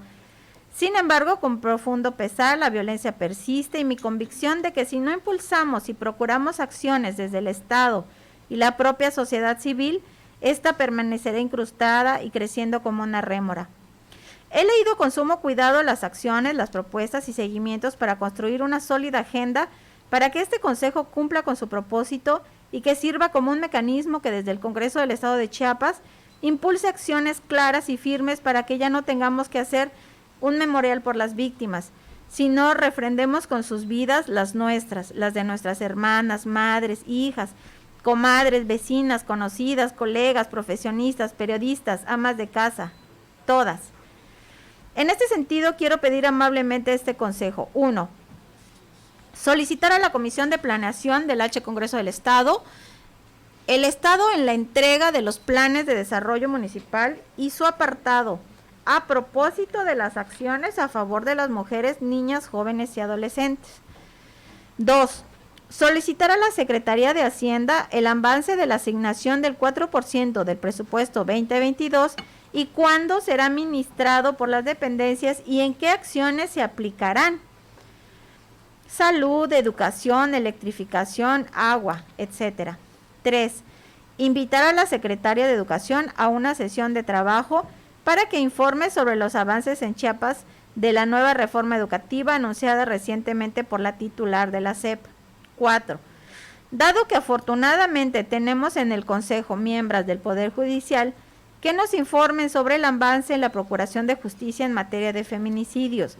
Sin embargo, con profundo pesar, la violencia persiste y mi convicción de que si no impulsamos y procuramos acciones desde el Estado y la propia sociedad civil, esta permanecerá incrustada y creciendo como una rémora. He leído con sumo cuidado las acciones, las propuestas y seguimientos para construir una sólida agenda para que este Consejo cumpla con su propósito y que sirva como un mecanismo que desde el Congreso del Estado de Chiapas impulse acciones claras y firmes para que ya no tengamos que hacer un memorial por las víctimas, sino refrendemos con sus vidas las nuestras, las de nuestras hermanas, madres, hijas, comadres, vecinas, conocidas, colegas, profesionistas, periodistas, amas de casa, todas. En este sentido, quiero pedir amablemente a este Consejo: 1. Solicitar a la Comisión de Planeación del H. Congreso del Estado el Estado en la entrega de los planes de desarrollo municipal y su apartado a propósito de las acciones a favor de las mujeres, niñas, jóvenes y adolescentes. 2. Solicitar a la Secretaría de Hacienda el avance de la asignación del 4% del presupuesto 2022 y cuándo será administrado por las dependencias y en qué acciones se aplicarán. Salud, educación, electrificación, agua, etc. 3. Invitar a la Secretaria de Educación a una sesión de trabajo para que informe sobre los avances en Chiapas de la nueva reforma educativa anunciada recientemente por la titular de la SEP. 4. Dado que afortunadamente tenemos en el Consejo miembros del Poder Judicial, que nos informen sobre el avance en la procuración de justicia en materia de feminicidios,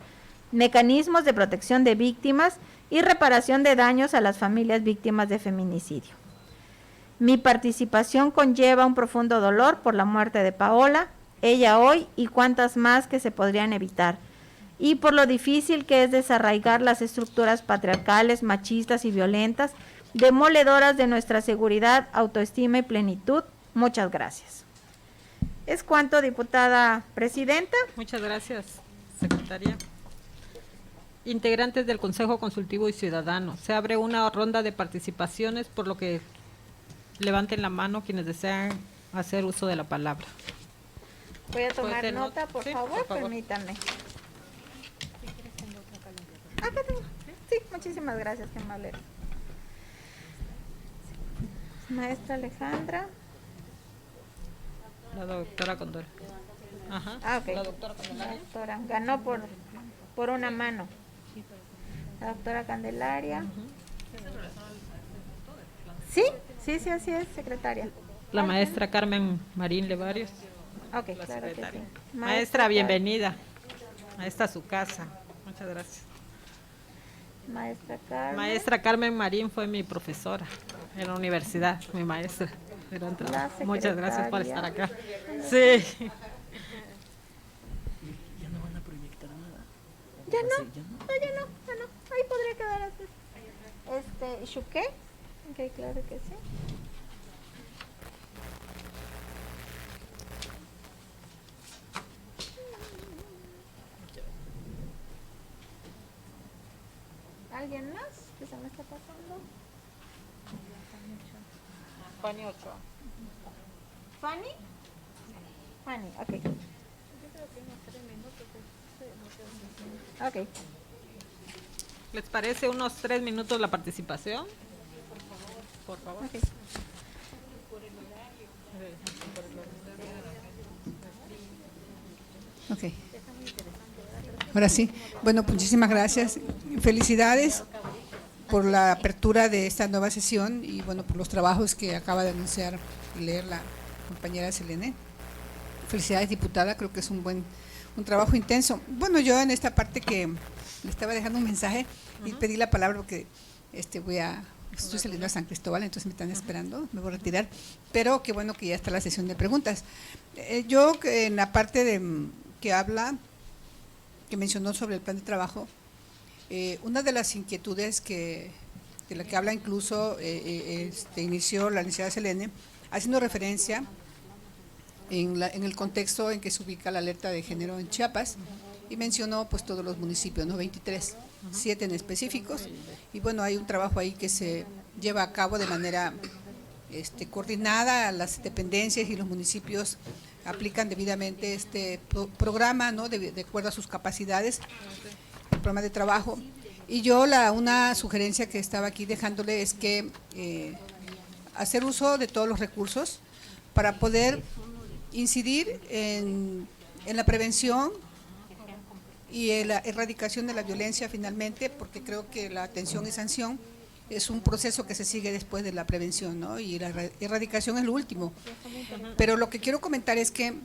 mecanismos de protección de víctimas y reparación de daños a las familias víctimas de feminicidio. Mi participación conlleva un profundo dolor por la muerte de Paola, ella hoy y cuantas más que se podrían evitar, y por lo difícil que es desarraigar las estructuras patriarcales, machistas y violentas, demoledoras de nuestra seguridad, autoestima y plenitud. Muchas gracias. Es cuanto, diputada presidenta. Muchas gracias, secretaria. Integrantes del Consejo Consultivo y Ciudadano, se abre una ronda de participaciones, por lo que levanten la mano quienes desean hacer uso de la palabra. Voy a tomar nota, por sí, favor, permítame. Acá tengo. Sí, muchísimas gracias, qué amable. Maestra Alejandra. La doctora Condora. Ajá. Ah, ok. La doctora Condora. La doctora ganó por una mano. La doctora Candelaria. Sí, sí, sí, así es, secretaria. La maestra Carmen Marín Levarios. Ok, La claro que secretaria. sí. Maestra, bienvenida. A esta su casa. Muchas gracias. Maestra Carmen. Maestra Carmen Marín fue mi profesora en la universidad, mi maestra. La Muchas gracias por secretaria. estar acá. Sí. Ya no van a proyectar nada. Ya no, Sí, ya no. no, ya no, ya no. Ahí podría quedar así. ¿Shuké? Ok, claro que sí. ¿Alguien más que se me está pasando? Fanny Ochoa. ¿Fanny? Fanny, ok. Ok. ¿Les parece unos 3 minutos la participación? Por favor. Ok. Ok. Ahora sí. Bueno, muchísimas gracias. Felicidades por la apertura de esta nueva sesión y bueno, por los trabajos que acaba de anunciar y leer la compañera Selene. Felicidades, diputada, creo que es un trabajo intenso. Bueno, yo en esta parte que le estaba dejando un mensaje y pedí la palabra porque estoy saliendo a San Cristóbal, entonces me están esperando, me voy a retirar, pero qué bueno que ya está la sesión de preguntas. Yo en la parte que mencionó sobre el plan de trabajo, una de las inquietudes de la que habla incluso inició la licenciada Selene, haciendo referencia en el contexto en que se ubica la alerta de género en Chiapas, y mencionó pues todos los municipios, ¿no? 23, 7 en específicos, y bueno, hay un trabajo ahí que se lleva a cabo de manera coordinada, las dependencias y los municipios aplican debidamente este programa, ¿no? De acuerdo a sus capacidades, el programa de trabajo. Y yo una sugerencia que estaba aquí dejándole es que hacer uso de todos los recursos para poder incidir en la prevención y la erradicación de la violencia finalmente, porque creo que la atención y sanción es un proceso que se sigue después de la prevención, ¿no? Y la erradicación es lo último. Pero lo que quiero comentar es que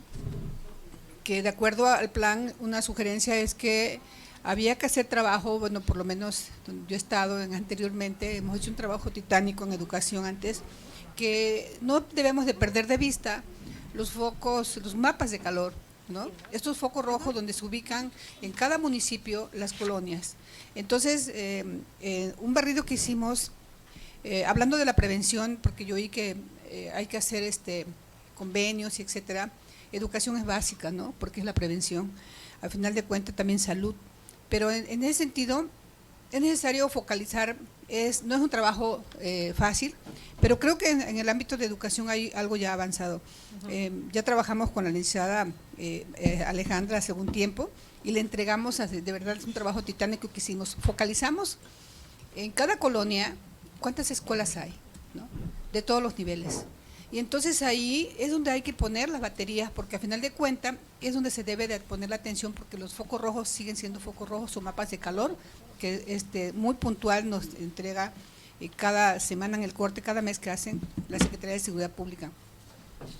de acuerdo al plan, una sugerencia es que había que hacer trabajo, bueno, por lo menos donde yo he estado anteriormente, hemos hecho un trabajo titánico en educación antes, que no debemos de perder de vista los focos, los mapas de calor, ¿no? Estos focos rojos donde se ubican en cada municipio las colonias. Entonces, un barrido que hicimos, hablando de la prevención, porque yo oí que hay que hacer convenios y etcétera, educación es básica, ¿no? Porque es la prevención, al final de cuentas también salud, pero en ese sentido es necesario focalizar, no es un trabajo fácil, pero creo que en el ámbito de educación hay algo ya avanzado. Ya trabajamos con la licenciada Alejandra hace un tiempo y le entregamos, de verdad es un trabajo titánico que hicimos, focalizamos en cada colonia cuántas escuelas hay, ¿no? De todos los niveles. Y entonces ahí es donde hay que poner las baterías, porque a final de cuentas es donde se debe de poner la atención, porque los focos rojos siguen siendo focos rojos o mapas de calor, que muy puntual nos entrega cada semana en el corte, cada mes que hacen la Secretaría de Seguridad Pública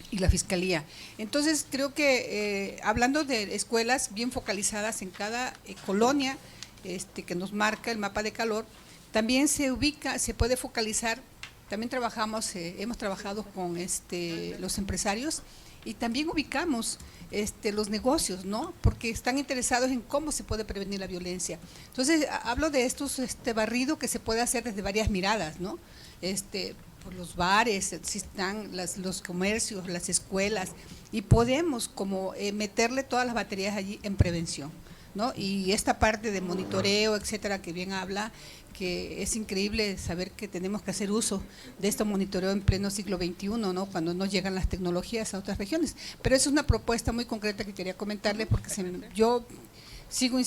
y la Fiscalía. Entonces creo que hablando de escuelas bien focalizadas en cada colonia que nos marca el mapa de calor, también se puede focalizar. También hemos trabajado con los empresarios y también ubicamos los negocios, ¿no? Porque están interesados en cómo se puede prevenir la violencia. Entonces, hablo de barrido que se puede hacer desde varias miradas, ¿no? Por los bares, si están los comercios, las escuelas, y podemos como meterle todas las baterías allí en prevención, ¿no? Y esta parte de monitoreo, etcétera, que bien habla, que es increíble saber que tenemos que hacer uso de este monitoreo en pleno siglo XXI, ¿no? Cuando no llegan las tecnologías a otras regiones. Pero es una propuesta muy concreta que quería comentarle, porque yo sigo,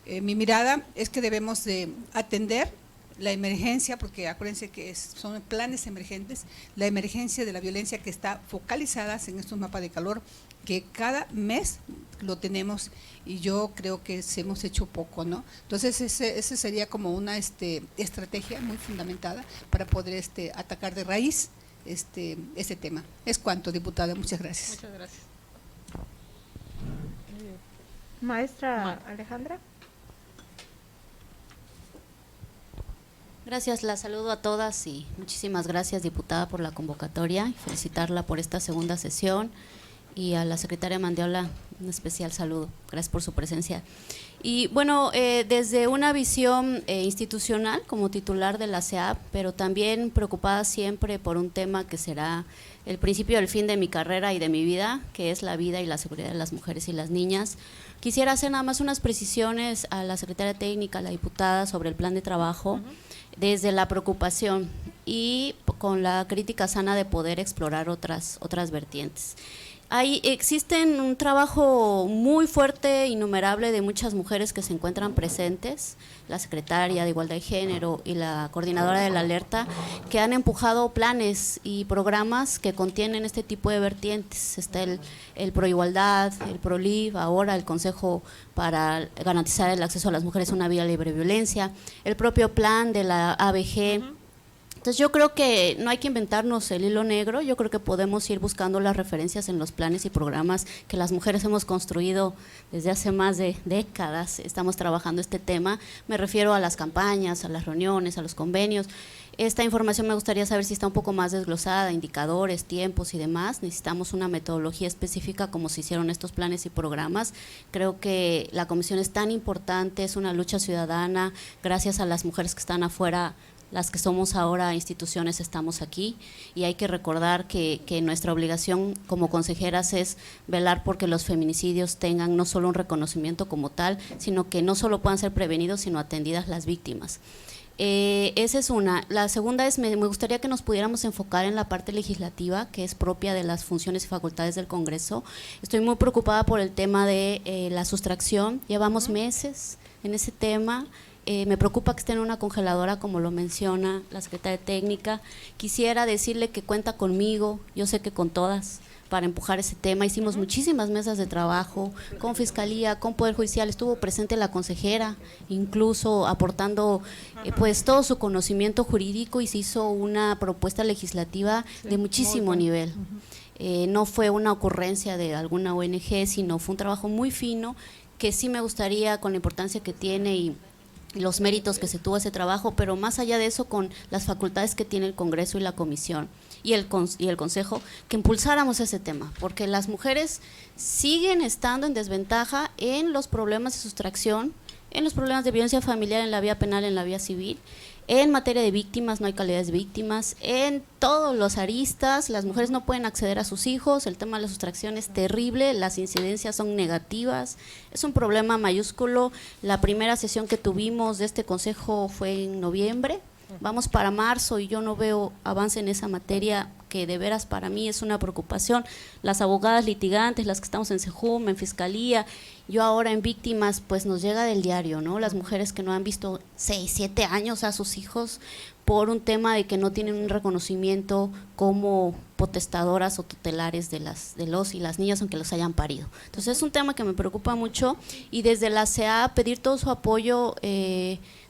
mi mirada es que debemos de atender la emergencia, porque acuérdense que son planes emergentes, la emergencia de la violencia que está focalizada en estos mapas de calor, que cada mes lo tenemos y yo creo que hemos hecho poco, ¿no? Entonces ese sería como una estrategia muy fundamentada para poder atacar de raíz este tema. Es cuanto, diputada, muchas gracias. Muchas gracias. Maestra Alejandra. Gracias, la saludo a todas y muchísimas gracias, diputada, por la convocatoria y felicitarla por esta segunda sesión, y a la secretaria Mandiola un especial saludo, gracias por su presencia. Y bueno, desde una visión institucional como titular de la SEAP, pero también preocupada siempre por un tema que será el principio del fin de mi carrera y de mi vida, que es la vida y la seguridad de las mujeres y las niñas. Quisiera hacer nada más unas precisiones a la secretaria técnica, a la diputada, sobre el plan de trabajo, desde la preocupación y con la crítica sana de poder explorar otras vertientes. Existen un trabajo muy fuerte, innumerable, de muchas mujeres que se encuentran presentes, la secretaria de Igualdad de Género y la coordinadora de la alerta, que han empujado planes y programas que contienen este tipo de vertientes. Está el Proigualdad, el ProLiv, ahora el Consejo para garantizar el acceso a las mujeres a una vida libre de violencia, el propio plan de la ABG. Entonces yo creo que no hay que inventarnos el hilo negro, yo creo que podemos ir buscando las referencias en los planes y programas que las mujeres hemos construido desde hace más de décadas. Estamos trabajando este tema, me refiero a las campañas, a las reuniones, a los convenios. Esta información me gustaría saber si está un poco más desglosada, indicadores, tiempos y demás. Necesitamos una metodología específica como se hicieron estos planes y programas. Creo que la comisión es tan importante, es una lucha ciudadana, gracias a las mujeres que están afuera. Las que somos ahora instituciones estamos aquí, y hay que recordar que nuestra obligación como consejeras es velar porque los feminicidios tengan no solo un reconocimiento como tal, sino que no solo puedan ser prevenidos, sino atendidas las víctimas. Esa es una. La segunda es, me gustaría que nos pudiéramos enfocar en la parte legislativa, que es propia de las funciones y facultades del Congreso. Estoy muy preocupada por el tema de la sustracción, llevamos meses en ese tema. Me preocupa que esté en una congeladora, como lo menciona la secretaria técnica. Quisiera decirle que cuenta conmigo, yo sé que con todas, para empujar ese tema. Hicimos muchísimas mesas de trabajo con Fiscalía, con Poder Judicial, estuvo presente la consejera, incluso aportando pues todo su conocimiento jurídico, y se hizo una propuesta legislativa de muchísimo nivel. No fue una ocurrencia de alguna ONG, sino fue un trabajo muy fino, que sí me gustaría, con la importancia que tiene y los méritos que se tuvo ese trabajo, pero más allá de eso, con las facultades que tiene el Congreso y la Comisión y el Consejo, que impulsáramos ese tema, porque las mujeres siguen estando en desventaja en los problemas de sustracción, en los problemas de violencia familiar, en la vía penal, en la vía civil. En materia de víctimas, no hay calidad de víctimas. En todos los aristas, las mujeres no pueden acceder a sus hijos, el tema de la sustracción es terrible, las incidencias son negativas, es un problema mayúsculo. La primera sesión que tuvimos de este consejo fue en noviembre, vamos para marzo y yo no veo avance en esa materia, que de veras para mí es una preocupación. Las abogadas litigantes, las que estamos en SEJUM, en Fiscalía, yo ahora en víctimas, pues nos llega del diario, ¿no? Las mujeres que no han visto 6, 7 años a sus hijos por un tema de que no tienen un reconocimiento como potestadoras o tutelares de los y las niñas, aunque los hayan parido. Entonces es un tema que me preocupa mucho, y desde la CEA pedir todo su apoyo,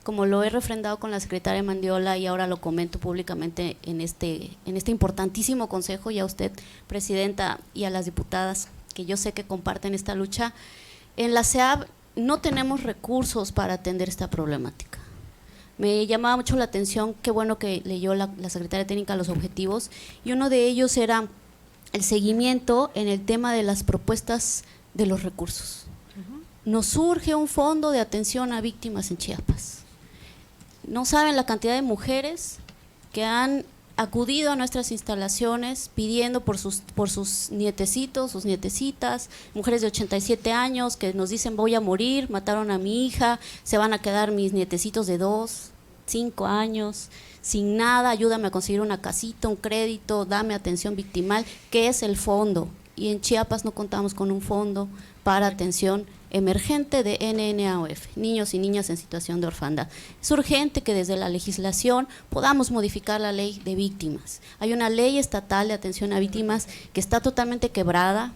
como lo he refrendado con la secretaria Mandiola y ahora lo comento públicamente en este importantísimo consejo, y a usted, presidenta, y a las diputadas que yo sé que comparten esta lucha. En la CEAB no tenemos recursos para atender esta problemática. Me llamaba mucho la atención, qué bueno que leyó la secretaria técnica los objetivos, y uno de ellos era el seguimiento en el tema de las propuestas de los recursos. Nos surge un fondo de atención a víctimas en Chiapas. No saben la cantidad de mujeres que han acudido a nuestras instalaciones pidiendo por sus nietecitos, sus nietecitas, mujeres de 87 años que nos dicen: voy a morir, mataron a mi hija, se van a quedar mis nietecitos de 2, 5 años, sin nada, ayúdame a conseguir una casita, un crédito, dame atención victimal, que es el fondo. Y en Chiapas no contamos con un fondo para atención emergente de NNAOF, niños y niñas en situación de orfandad. Es urgente que desde la legislación podamos modificar la ley de víctimas. Hay una ley estatal de atención a víctimas que está totalmente quebrada,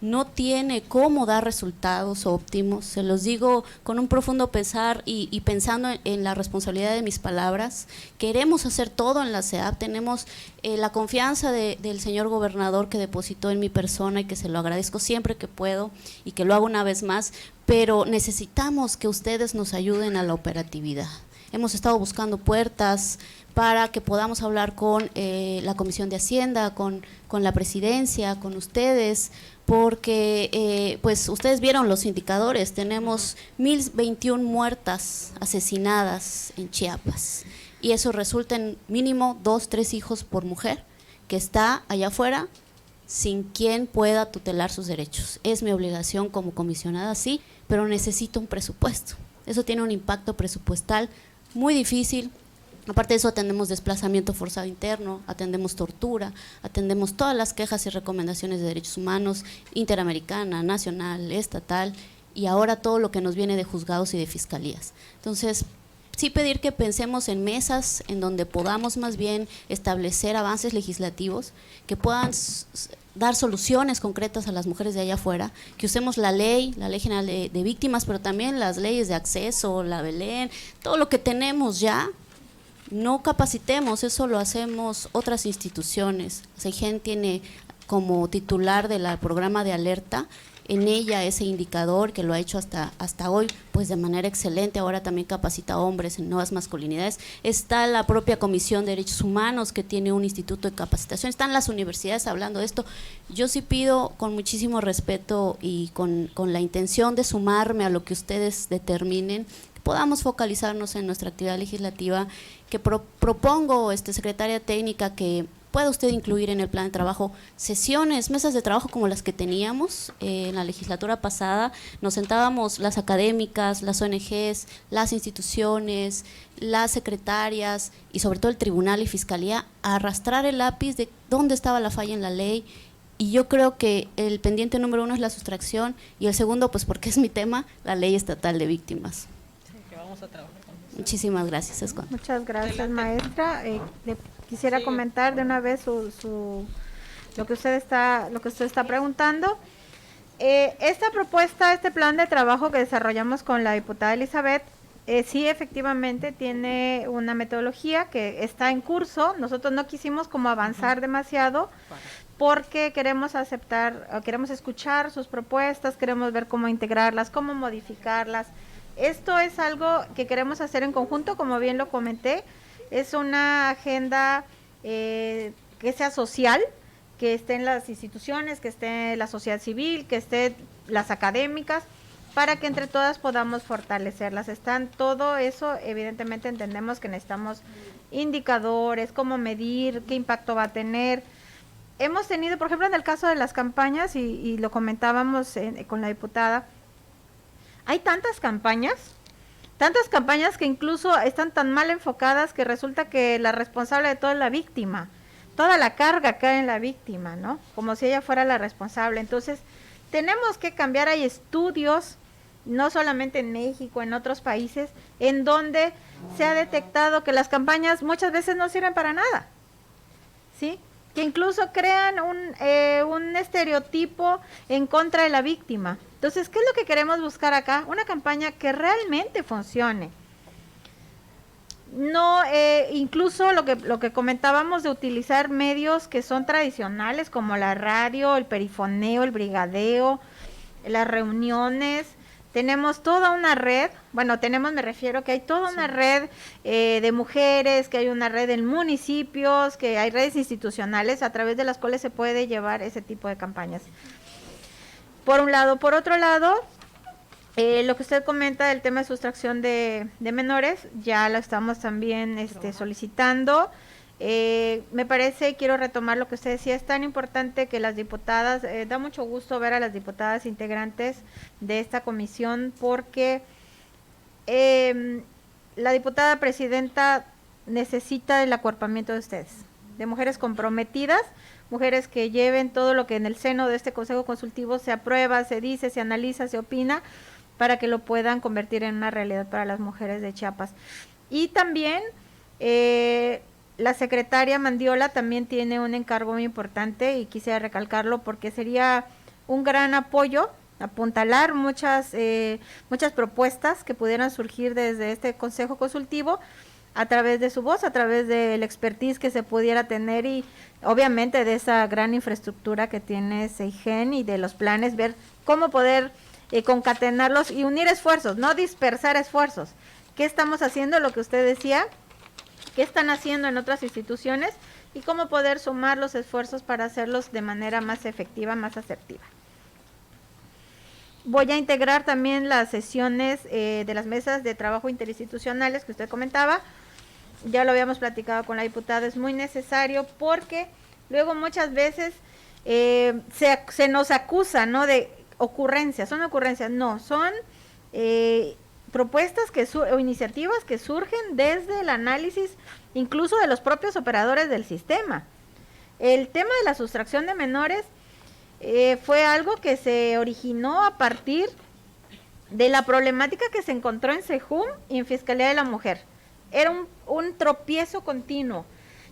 no tiene cómo dar resultados óptimos. Se los digo con un profundo pesar y pensando en la responsabilidad de mis palabras. Queremos hacer todo en la CEAP, tenemos la confianza del señor gobernador que depositó en mi persona y que se lo agradezco siempre que puedo y que lo hago una vez más, pero necesitamos que ustedes nos ayuden a la operatividad. Hemos estado buscando puertas para que podamos hablar con la Comisión de Hacienda, con la Presidencia, con ustedes, porque pues ustedes vieron los indicadores, tenemos 1,021 muertas asesinadas en Chiapas, y eso resulta en mínimo 2, 3 hijos por mujer, que está allá afuera sin quien pueda tutelar sus derechos. Es mi obligación como comisionada, sí, pero necesito un presupuesto. Eso tiene un impacto presupuestal muy difícil. Aparte de eso, atendemos desplazamiento forzado interno, atendemos tortura, atendemos todas las quejas y recomendaciones de derechos humanos, interamericana, nacional, estatal, y ahora todo lo que nos viene de juzgados y de fiscalías. Entonces, sí pedir que pensemos en mesas en donde podamos más bien establecer avances legislativos que puedan dar soluciones concretas a las mujeres de allá afuera, que usemos la ley general de víctimas, pero también las leyes de acceso, la Belén, todo lo que tenemos ya. No capacitemos, eso lo hacemos otras instituciones. SEIGEN tiene como titular del programa de alerta, en ella ese indicador que lo ha hecho hasta hoy, pues de manera excelente. Ahora también capacita a hombres en nuevas masculinidades. Está la propia Comisión de Derechos Humanos, que tiene un instituto de capacitación. Están las universidades hablando de esto. Yo sí pido con muchísimo respeto y con la intención de sumarme a lo que ustedes determinen, que podamos focalizarnos en nuestra actividad legislativa, que propongo, secretaria técnica, que pueda usted incluir en el plan de trabajo sesiones, mesas de trabajo como las que teníamos en la legislatura pasada. Nos sentábamos las académicas, las ONGs, las instituciones, las secretarias y sobre todo el tribunal y fiscalía a arrastrar el lápiz de dónde estaba la falla en la ley. Y yo creo que el pendiente número 1 es la sustracción, y el segundo, pues porque es mi tema, la ley estatal de víctimas. Sí, que vamos a trabajar con eso. Muchísimas gracias, Escon. Muchas gracias, Adelante. maestra. Le quisiera Sí. comentar de una vez lo que usted está preguntando. Esta propuesta, este plan de trabajo que desarrollamos con la diputada Elizabeth, sí, efectivamente tiene una metodología que está en curso. Nosotros no quisimos como avanzar demasiado porque queremos escuchar sus propuestas, queremos ver cómo integrarlas, cómo modificarlas. Esto es algo que queremos hacer en conjunto, como bien lo comenté. Es una agenda que sea social, que esté en las instituciones, que esté en la sociedad civil, que esté las académicas, para que entre todas podamos fortalecerlas. Todo eso, evidentemente entendemos que necesitamos indicadores, cómo medir, qué impacto va a tener. Hemos tenido, por ejemplo, en el caso de las campañas, y lo comentábamos con la diputada, hay tantas campañas que incluso están tan mal enfocadas que resulta que la responsable de todo es la víctima. Toda la carga cae en la víctima, ¿no? Como si ella fuera la responsable. Entonces, tenemos que cambiar. Hay estudios, no solamente en México, en otros países, en donde se ha detectado que las campañas muchas veces no sirven para nada, ¿sí? Que incluso crean un estereotipo en contra de la víctima. Entonces, ¿qué es lo que queremos buscar acá? Una campaña que realmente funcione. No, incluso lo que comentábamos de utilizar medios que son tradicionales, como la radio, el perifoneo, el brigadeo, las reuniones. Tenemos toda una red, me refiero que hay toda una red de mujeres, que hay una red en municipios, que hay redes institucionales a través de las cuales se puede llevar ese tipo de campañas. Por un lado. Por otro lado, lo que usted comenta del tema de sustracción de menores, ya lo estamos también solicitando. Me parece, quiero retomar lo que usted decía, es tan importante que las diputadas, da mucho gusto ver a las diputadas integrantes de esta comisión, porque la diputada presidenta necesita el acuerpamiento de ustedes, de mujeres comprometidas, mujeres que lleven todo lo que en el seno de este Consejo Consultivo se aprueba, se dice, se analiza, se opina, para que lo puedan convertir en una realidad para las mujeres de Chiapas. Y también la secretaria Mandiola también tiene un encargo muy importante, y quisiera recalcarlo porque sería un gran apoyo, apuntalar muchas propuestas que pudieran surgir desde este Consejo Consultivo a través de su voz, a través del expertise que se pudiera tener y obviamente de esa gran infraestructura que tiene Seigen y de los planes, ver cómo poder concatenarlos y unir esfuerzos, no dispersar esfuerzos. ¿Qué estamos haciendo? Lo que usted decía, ¿qué están haciendo en otras instituciones? Y cómo poder sumar los esfuerzos para hacerlos de manera más efectiva, más asertiva. Voy a integrar también las sesiones de las mesas de trabajo interinstitucionales que usted comentaba. Ya lo habíamos platicado con la diputada, es muy necesario porque luego muchas veces se nos acusa, ¿no?, de ocurrencias. ¿Son ocurrencias? No, son propuestas o iniciativas que surgen desde el análisis incluso de los propios operadores del sistema. El tema de la sustracción de menores fue algo que se originó a partir de la problemática que se encontró en SEJUM y en Fiscalía de la Mujer. Era un tropiezo continuo.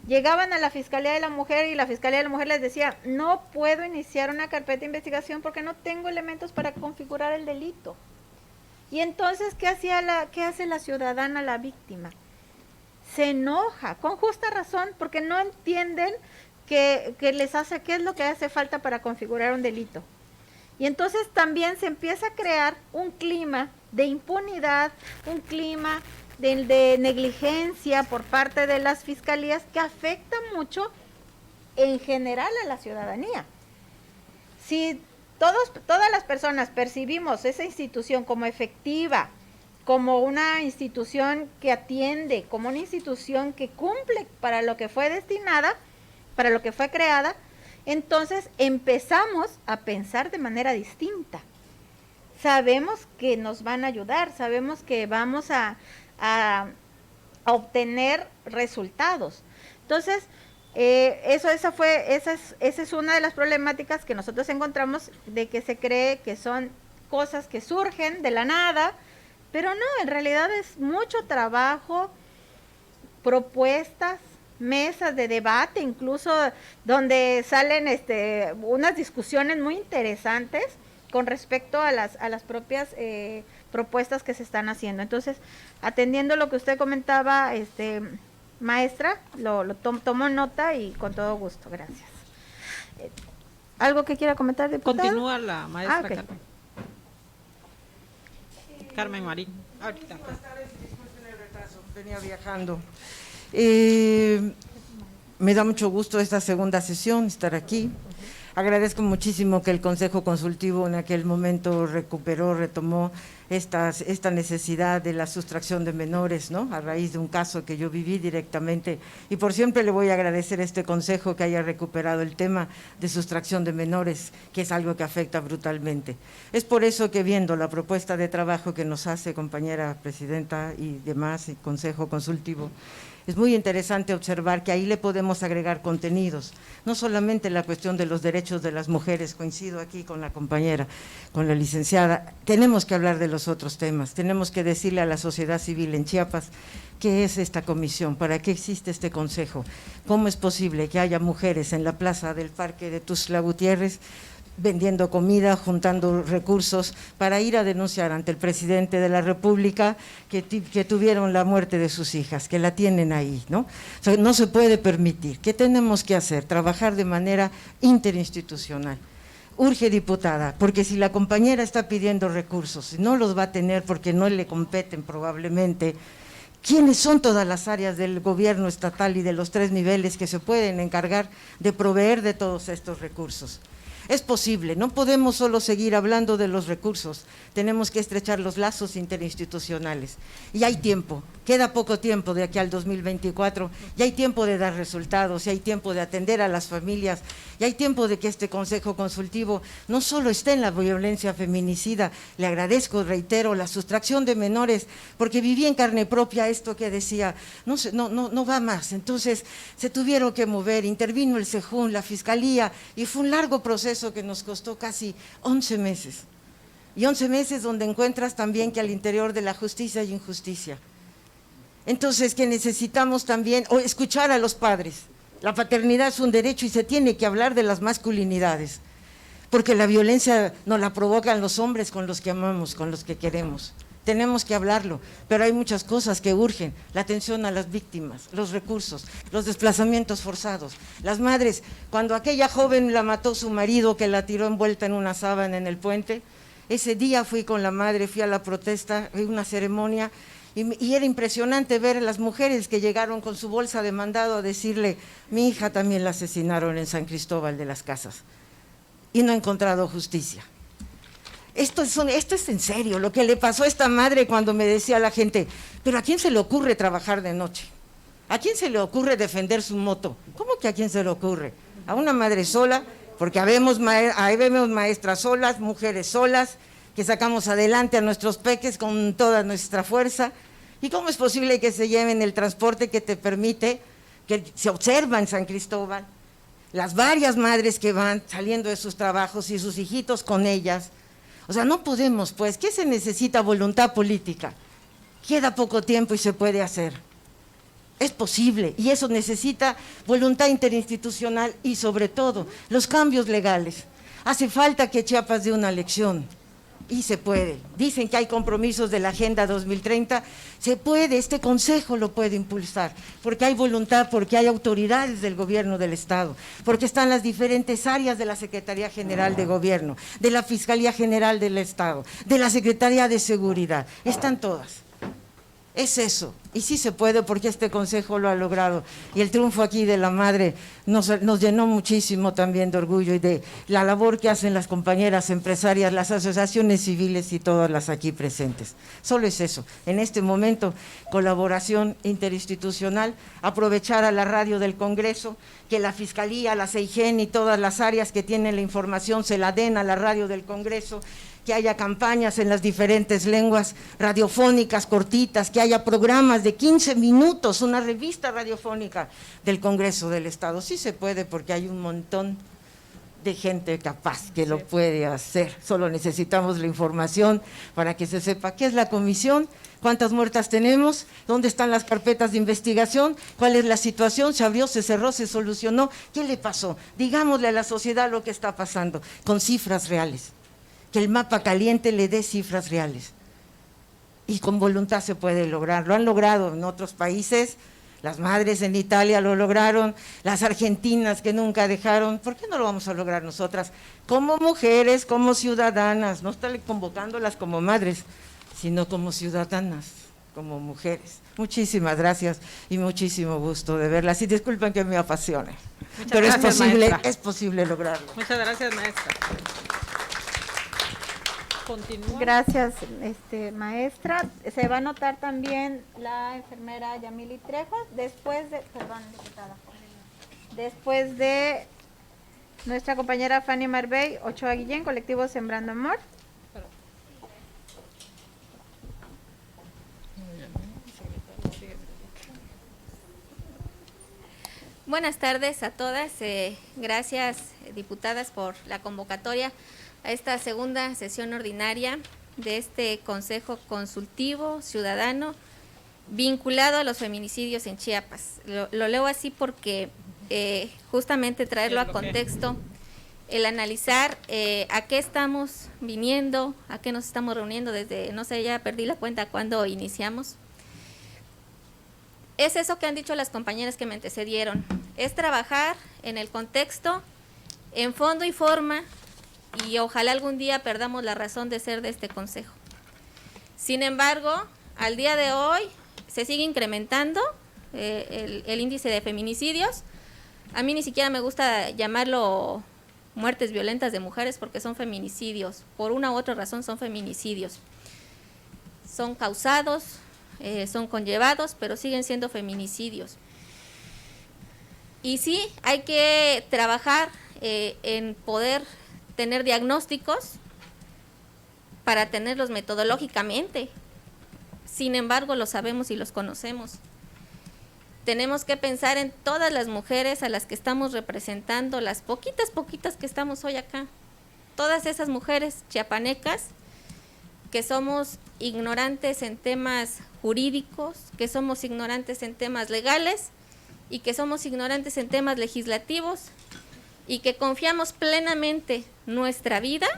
Llegaban a la Fiscalía de la Mujer y la Fiscalía de la Mujer les decía, no puedo iniciar una carpeta de investigación porque no tengo elementos para configurar el delito. Y entonces, ¿qué hace la ciudadana, la víctima? Se enoja, con justa razón, porque no entienden qué es lo que hace falta para configurar un delito. Y entonces también se empieza a crear un clima de impunidad, un clima de negligencia por parte de las fiscalías que afecta mucho en general a la ciudadanía. Si todas las personas percibimos esa institución como efectiva, como una institución que atiende, como una institución que cumple para lo que fue destinada, para lo que fue creada, entonces empezamos a pensar de manera distinta. Sabemos que nos van a ayudar, sabemos que vamos a obtener resultados. Entonces, esa es una de las problemáticas que nosotros encontramos, de que se cree que son cosas que surgen de la nada, pero no, en realidad es mucho trabajo, propuestas, mesas de debate, incluso donde salen unas discusiones muy interesantes con respecto a las propias propuestas que se están haciendo. Entonces, atendiendo lo que usted comentaba, maestra, tomo nota y con todo gusto, gracias. ¿Algo que quiera comentar, diputada? Continúa la maestra. Okay. Carmen Marín. Ahorita. Buenas tardes, disculpen el retraso, venía viajando. Me da mucho gusto esta segunda sesión, estar aquí. Agradezco muchísimo que el Consejo Consultivo en aquel momento retomó esta necesidad de la sustracción de menores, ¿no?, a raíz de un caso que yo viví directamente, y por siempre le voy a agradecer a este Consejo que haya recuperado el tema de sustracción de menores, que es algo que afecta brutalmente. Es por eso que, viendo la propuesta de trabajo que nos hace compañera presidenta y demás, el Consejo Consultivo, es muy interesante observar que ahí le podemos agregar contenidos, no solamente la cuestión de los derechos de las mujeres, coincido aquí con la compañera, con la licenciada, tenemos que hablar de los otros temas, tenemos que decirle a la sociedad civil en Chiapas qué es esta comisión, para qué existe este consejo, cómo es posible que haya mujeres en la plaza del parque de Tuxtla Gutiérrez vendiendo comida, juntando recursos para ir a denunciar ante el presidente de la República que tuvieron la muerte de sus hijas, que la tienen ahí, ¿no? O sea, no se puede permitir. ¿Qué tenemos que hacer? Trabajar de manera interinstitucional. Urge, diputada, porque si la compañera está pidiendo recursos, no los va a tener porque no le competen probablemente, ¿quiénes son todas las áreas del gobierno estatal y de los 3 niveles que se pueden encargar de proveer de todos estos recursos? Es posible, no podemos solo seguir hablando de los recursos, tenemos que estrechar los lazos interinstitucionales. Y hay tiempo, queda poco tiempo de aquí al 2024, y hay tiempo de dar resultados, y hay tiempo de atender a las familias, y hay tiempo de que este Consejo Consultivo no solo esté en la violencia feminicida, le agradezco, reitero, la sustracción de menores, porque viví en carne propia esto que decía, no va más, entonces se tuvieron que mover, intervino el SEJUM, la Fiscalía, y fue un largo proceso que nos costó casi 11 meses, y 11 meses donde encuentras también que al interior de la justicia hay injusticia. Entonces, que necesitamos también escuchar a los padres. La paternidad es un derecho y se tiene que hablar de las masculinidades, porque la violencia nos la provocan los hombres con los que amamos, con los que queremos. Tenemos que hablarlo, pero hay muchas cosas que urgen: la atención a las víctimas, los recursos, los desplazamientos forzados. Las madres, cuando aquella joven la mató su marido, que la tiró envuelta en una sábana en el puente, ese día fui con la madre, fui a la protesta, fui a una ceremonia, y era impresionante ver a las mujeres que llegaron con su bolsa de mandado a decirle: mi hija también la asesinaron en San Cristóbal de las Casas, y no ha encontrado justicia. Esto es en serio, lo que le pasó a esta madre cuando me decía la gente: pero ¿a quién se le ocurre trabajar de noche? ¿A quién se le ocurre defender su moto? ¿Cómo que a quién se le ocurre? A una madre sola, porque ahí vemos maestras solas, mujeres solas, que sacamos adelante a nuestros peques con toda nuestra fuerza. ¿Y cómo es posible que se lleven el transporte que te permite, que se observa en San Cristóbal? Las varias madres que van saliendo de sus trabajos y sus hijitos con ellas. O sea, no podemos, pues. ¿Qué se necesita? Voluntad política. Queda poco tiempo y se puede hacer. Es posible, y eso necesita voluntad interinstitucional y, sobre todo, los cambios legales. Hace falta que Chiapas dé una lección, y se puede. Dicen que hay compromisos de la Agenda 2030, se puede, este Consejo lo puede impulsar, porque hay voluntad, porque hay autoridades del gobierno del Estado, porque están las diferentes áreas de la Secretaría General de Gobierno, de la Fiscalía General del Estado, de la Secretaría de Seguridad, están todas. Es eso, y sí se puede, porque este Consejo lo ha logrado, y el triunfo aquí de la madre nos llenó muchísimo también de orgullo, y de la labor que hacen las compañeras empresarias, las asociaciones civiles y todas las aquí presentes. Solo es eso, en este momento, colaboración interinstitucional, aprovechar a la radio del Congreso, que la Fiscalía, la CEIGEN y todas las áreas que tienen la información se la den a la radio del Congreso, que haya campañas en las diferentes lenguas radiofónicas cortitas, que haya programas de 15 minutos, una revista radiofónica del Congreso del Estado. Sí se puede, porque hay un montón de gente capaz que lo puede hacer. Solo necesitamos la información para que se sepa qué es la comisión, cuántas muertas tenemos, dónde están las carpetas de investigación, cuál es la situación, se abrió, se cerró, se solucionó, ¿qué le pasó? Digámosle a la sociedad lo que está pasando, con cifras reales. Que el mapa caliente le dé cifras reales, y con voluntad se puede lograr. Lo han logrado en otros países, las madres en Italia lo lograron, las argentinas que nunca dejaron. ¿Por qué no lo vamos a lograr nosotras? Como mujeres, como ciudadanas, no estarle convocándolas como madres, sino como ciudadanas, como mujeres. Muchísimas gracias y muchísimo gusto de verlas, y disculpen que me apasione, pero gracias, es posible lograrlo. Muchas gracias, maestra. Continúa. Gracias, maestra. Se va a anotar también la enfermera Yamili Trejo, después de nuestra compañera Fanny Marbey Ochoa Guillén, colectivo Sembrando Amor. Buenas tardes a todas. Gracias, diputadas, por la convocatoria a esta segunda sesión ordinaria de este Consejo Consultivo Ciudadano vinculado a los feminicidios en Chiapas. Lo leo así porque justamente traerlo a contexto, el analizar a qué estamos viniendo, a qué nos estamos reuniendo desde, no sé, ya perdí la cuenta cuándo iniciamos. Es eso que han dicho las compañeras que me antecedieron, es trabajar en el contexto, en fondo y forma, y ojalá algún día perdamos la razón de ser de este Consejo. Sin embargo, al día de hoy se sigue incrementando el índice de feminicidios. A mí ni siquiera me gusta llamarlo muertes violentas de mujeres, porque son feminicidios, por una u otra razón son feminicidios. Son causados, son conllevados, pero siguen siendo feminicidios. Y sí, hay que trabajar en poder tener diagnósticos para tenerlos metodológicamente. Sin embargo, los sabemos y los conocemos. Tenemos que pensar en todas las mujeres a las que estamos representando, las poquitas que estamos hoy acá. Todas esas mujeres chiapanecas que somos ignorantes en temas jurídicos, que somos ignorantes en temas legales y que somos ignorantes en temas legislativos, y que confiamos plenamente nuestra vida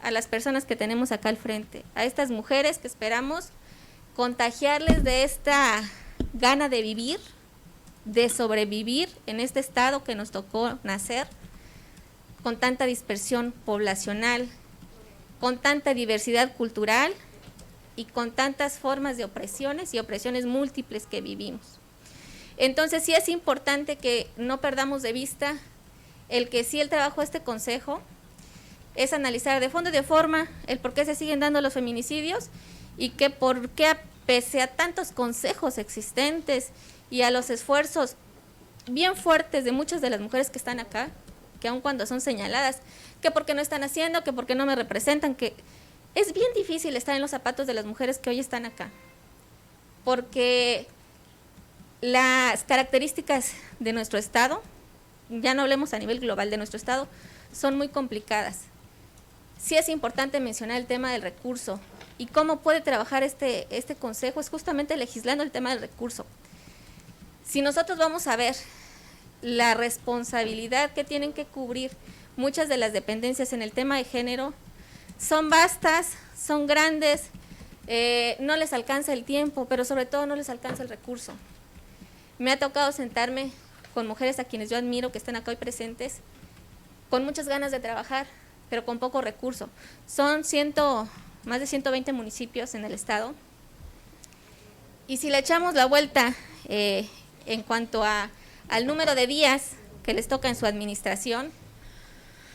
a las personas que tenemos acá al frente, a estas mujeres que esperamos contagiarles de esta gana de vivir, de sobrevivir en este estado que nos tocó nacer, con tanta dispersión poblacional, con tanta diversidad cultural y con tantas formas de opresiones y opresiones múltiples que vivimos. Entonces sí es importante que no perdamos de vista el que sí el trabajo de este consejo es analizar de fondo y de forma el por qué se siguen dando los feminicidios y que por qué, pese a tantos consejos existentes y a los esfuerzos bien fuertes de muchas de las mujeres que están acá, que aun cuando son señaladas, que porque no están haciendo, que porque no me representan, que es bien difícil estar en los zapatos de las mujeres que hoy están acá, porque las características de nuestro estado, ya no hablemos a nivel global de nuestro estado, son muy complicadas. Sí es importante mencionar el tema del recurso y cómo puede trabajar este consejo, es justamente legislando el tema del recurso. Si nosotros vamos a ver la responsabilidad que tienen que cubrir muchas de las dependencias en el tema de género, son vastas, son grandes, no les alcanza el tiempo, pero sobre todo no les alcanza el recurso. Me ha tocado sentarme con mujeres a quienes yo admiro, que están acá hoy presentes, con muchas ganas de trabajar, pero con poco recurso. Son más de 120 municipios en el estado, y si le echamos la vuelta en cuanto al número de días que les toca en su administración,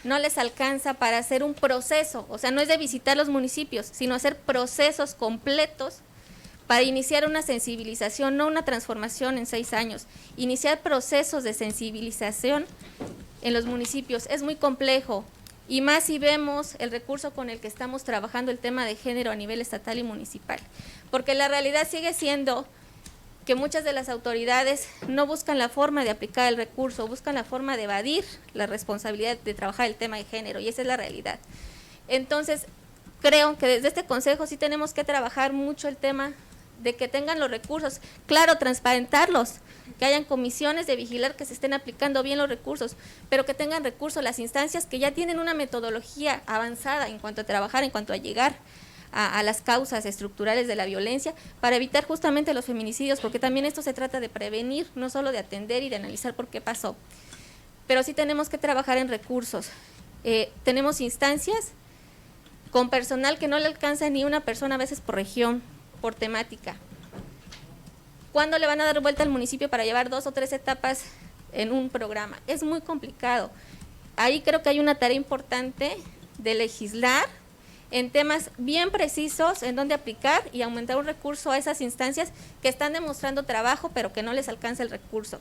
no les alcanza para hacer un proceso, o sea, no es de visitar los municipios, sino hacer procesos completos para iniciar una sensibilización, no una transformación en 6 años, iniciar procesos de sensibilización en los municipios. Es muy complejo, y más si vemos el recurso con el que estamos trabajando el tema de género a nivel estatal y municipal, porque la realidad sigue siendo que muchas de las autoridades no buscan la forma de aplicar el recurso, buscan la forma de evadir la responsabilidad de trabajar el tema de género, y esa es la realidad. Entonces, creo que desde este consejo sí tenemos que trabajar mucho el tema de que tengan los recursos, claro, transparentarlos, que hayan comisiones de vigilar que se estén aplicando bien los recursos, pero que tengan recursos las instancias que ya tienen una metodología avanzada en cuanto a trabajar, en cuanto a llegar a las causas estructurales de la violencia, para evitar justamente los feminicidios, porque también esto se trata de prevenir, no solo de atender y de analizar por qué pasó, pero sí tenemos que trabajar en recursos. Tenemos instancias con personal que no le alcanza ni una persona a veces por región, por temática. ¿Cuándo le van a dar vuelta al municipio para llevar 2 o 3 etapas en un programa? Es muy complicado. Ahí creo que hay una tarea importante de legislar en temas bien precisos en donde aplicar y aumentar un recurso a esas instancias que están demostrando trabajo pero que no les alcanza el recurso.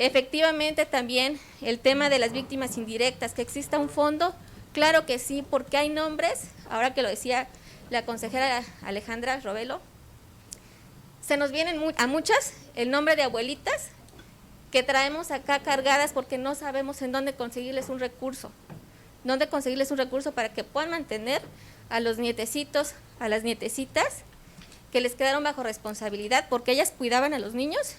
Efectivamente también el tema de las víctimas indirectas, que exista un fondo, claro que sí, porque hay nombres, ahora que lo decía la consejera Alejandra Robelo, se nos vienen a muchas el nombre de abuelitas que traemos acá cargadas porque no sabemos en dónde conseguirles un recurso. Dónde conseguirles un recurso para que puedan mantener a los nietecitos, a las nietecitas que les quedaron bajo responsabilidad porque ellas cuidaban a los niños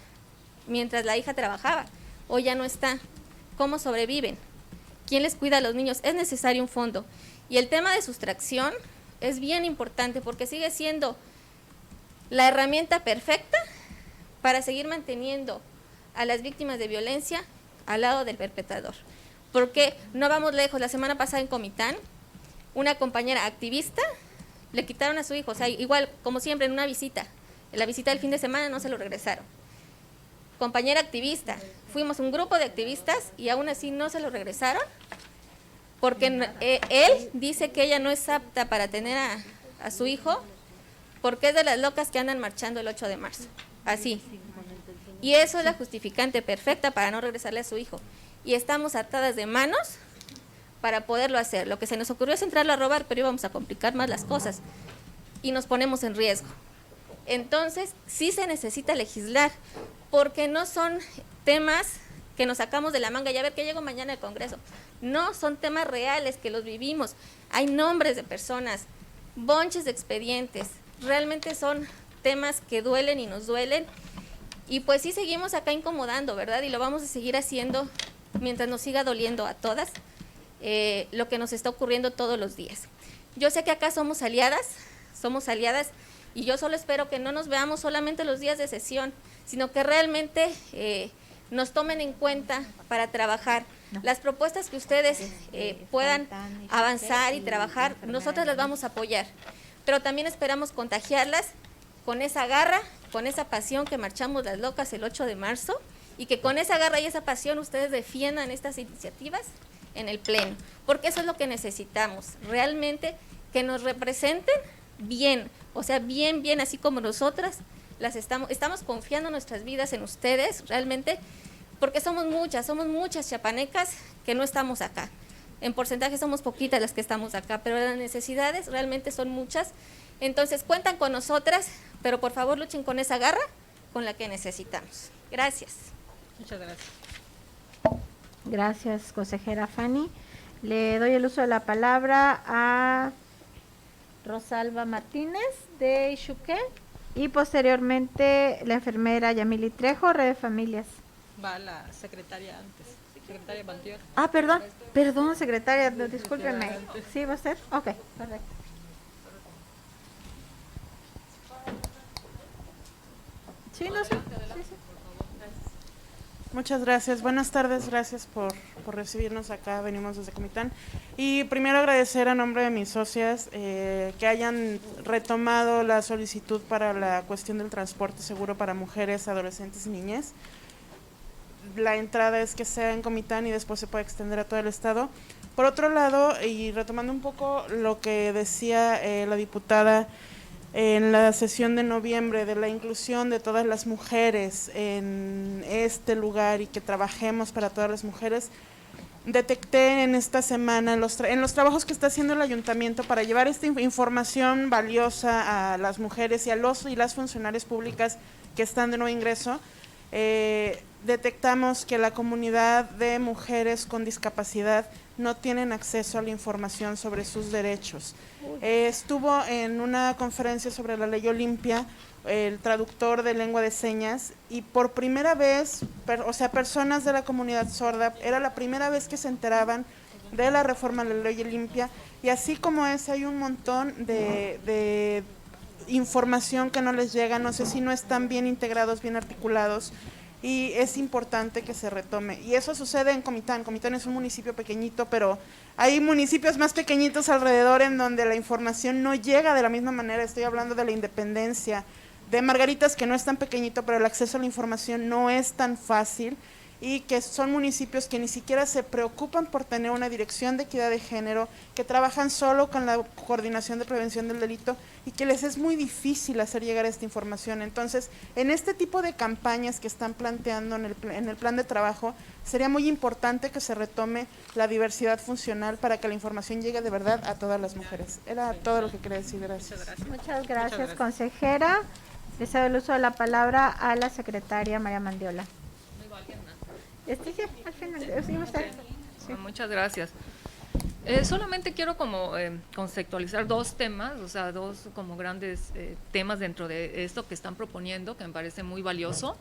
mientras la hija trabajaba. Hoy ya no está. ¿Cómo sobreviven? ¿Quién les cuida a los niños? Es necesario un fondo. Y el tema de sustracción es bien importante porque sigue siendo la herramienta perfecta para seguir manteniendo a las víctimas de violencia al lado del perpetrador. Porque no vamos lejos, la semana pasada en Comitán, una compañera activista le quitaron a su hijo, o sea, igual como siempre en una visita, en la visita del fin de semana no se lo regresaron. Compañera activista, fuimos un grupo de activistas y aún así no se lo regresaron, porque él dice que ella no es apta para tener a su hijo, porque es de las locas que andan marchando el 8 de marzo, así. Y eso es la justificante perfecta para no regresarle a su hijo. Y estamos atadas de manos para poderlo hacer. Lo que se nos ocurrió es entrarlo a robar, pero íbamos a complicar más las cosas y nos ponemos en riesgo. Entonces, sí se necesita legislar, porque no son temas que nos sacamos de la manga y a ver qué llego mañana al Congreso. No, son temas reales que los vivimos. Hay nombres de personas, bonches de expedientes. Realmente son temas que duelen y nos duelen. Y pues sí seguimos acá incomodando, ¿verdad? Y lo vamos a seguir haciendo mientras nos siga doliendo a todas lo que nos está ocurriendo todos los días. Yo sé que acá somos aliadas, y yo solo espero que no nos veamos solamente los días de sesión, sino que realmente nos tomen en cuenta para trabajar. Las propuestas que ustedes puedan avanzar y trabajar, nosotros las vamos a apoyar, pero también esperamos contagiarlas con esa garra, con esa pasión que marchamos las locas el 8 de marzo, y que con esa garra y esa pasión ustedes defiendan estas iniciativas en el Pleno, porque eso es lo que necesitamos, realmente que nos representen bien, o sea, bien, así como nosotras estamos confiando nuestras vidas en ustedes, realmente, porque somos muchas chiapanecas que no estamos acá. En porcentaje somos poquitas las que estamos acá, pero las necesidades realmente son muchas. Entonces cuentan con nosotras, pero por favor luchen con esa garra con la que necesitamos. Gracias. Muchas gracias. Gracias, consejera Fanny. Le doy el uso de la palabra a Rosalba Martínez de Ixuqué y posteriormente la enfermera Yamili Trejo, Red de Familias. Va la secretaria antes, secretaria Mantiola. Ah, perdón, secretaria, discúlpenme. ¿Sí, va a ser? Ok, correcto. Sí, no sé. Sí. Muchas gracias. Buenas tardes, gracias por recibirnos acá, venimos desde Comitán. Y primero agradecer a nombre de mis socias que hayan retomado la solicitud para la cuestión del transporte seguro para mujeres, adolescentes y niñez. La entrada es que sea en Comitán y después se puede extender a todo el estado. Por otro lado, y retomando un poco lo que decía la diputada en la sesión de noviembre de la inclusión de todas las mujeres en este lugar y que trabajemos para todas las mujeres, detecté en esta semana en los trabajos que está haciendo el ayuntamiento para llevar esta información valiosa a las mujeres y a los y las funcionarias públicas que están de nuevo ingreso, detectamos que la comunidad de mujeres con discapacidad no tienen acceso a la información sobre sus derechos. Estuvo en una conferencia sobre la ley Olimpia el traductor de lengua de señas y por primera vez, personas de la comunidad sorda, era la primera vez que se enteraban de la reforma de la ley Olimpia, y así como ese hay un montón de información que no les llega, no sé si no están bien integrados, bien articulados, y es importante que se retome. Y eso sucede en Comitán. Comitán es un municipio pequeñito, pero hay municipios más pequeñitos alrededor en donde la información no llega de la misma manera. Estoy hablando de la Independencia, de Margaritas, que no es tan pequeñito, pero el acceso a la información no es tan fácil, y que son municipios que ni siquiera se preocupan por tener una dirección de equidad de género, que trabajan solo con la coordinación de prevención del delito y que les es muy difícil hacer llegar esta información. Entonces, en este tipo de campañas que están planteando en el plan de trabajo, sería muy importante que se retome la diversidad funcional para que la información llegue de verdad a todas las mujeres. Era todo lo que quería decir. Gracias. Muchas gracias, consejera. Les doy el uso de la palabra a la secretaria María Mandiola. Sí, al final, sí, usted. Sí. Muchas gracias. Solamente quiero como conceptualizar dos temas, o sea, dos como grandes temas dentro de esto que están proponiendo, que me parece muy valioso.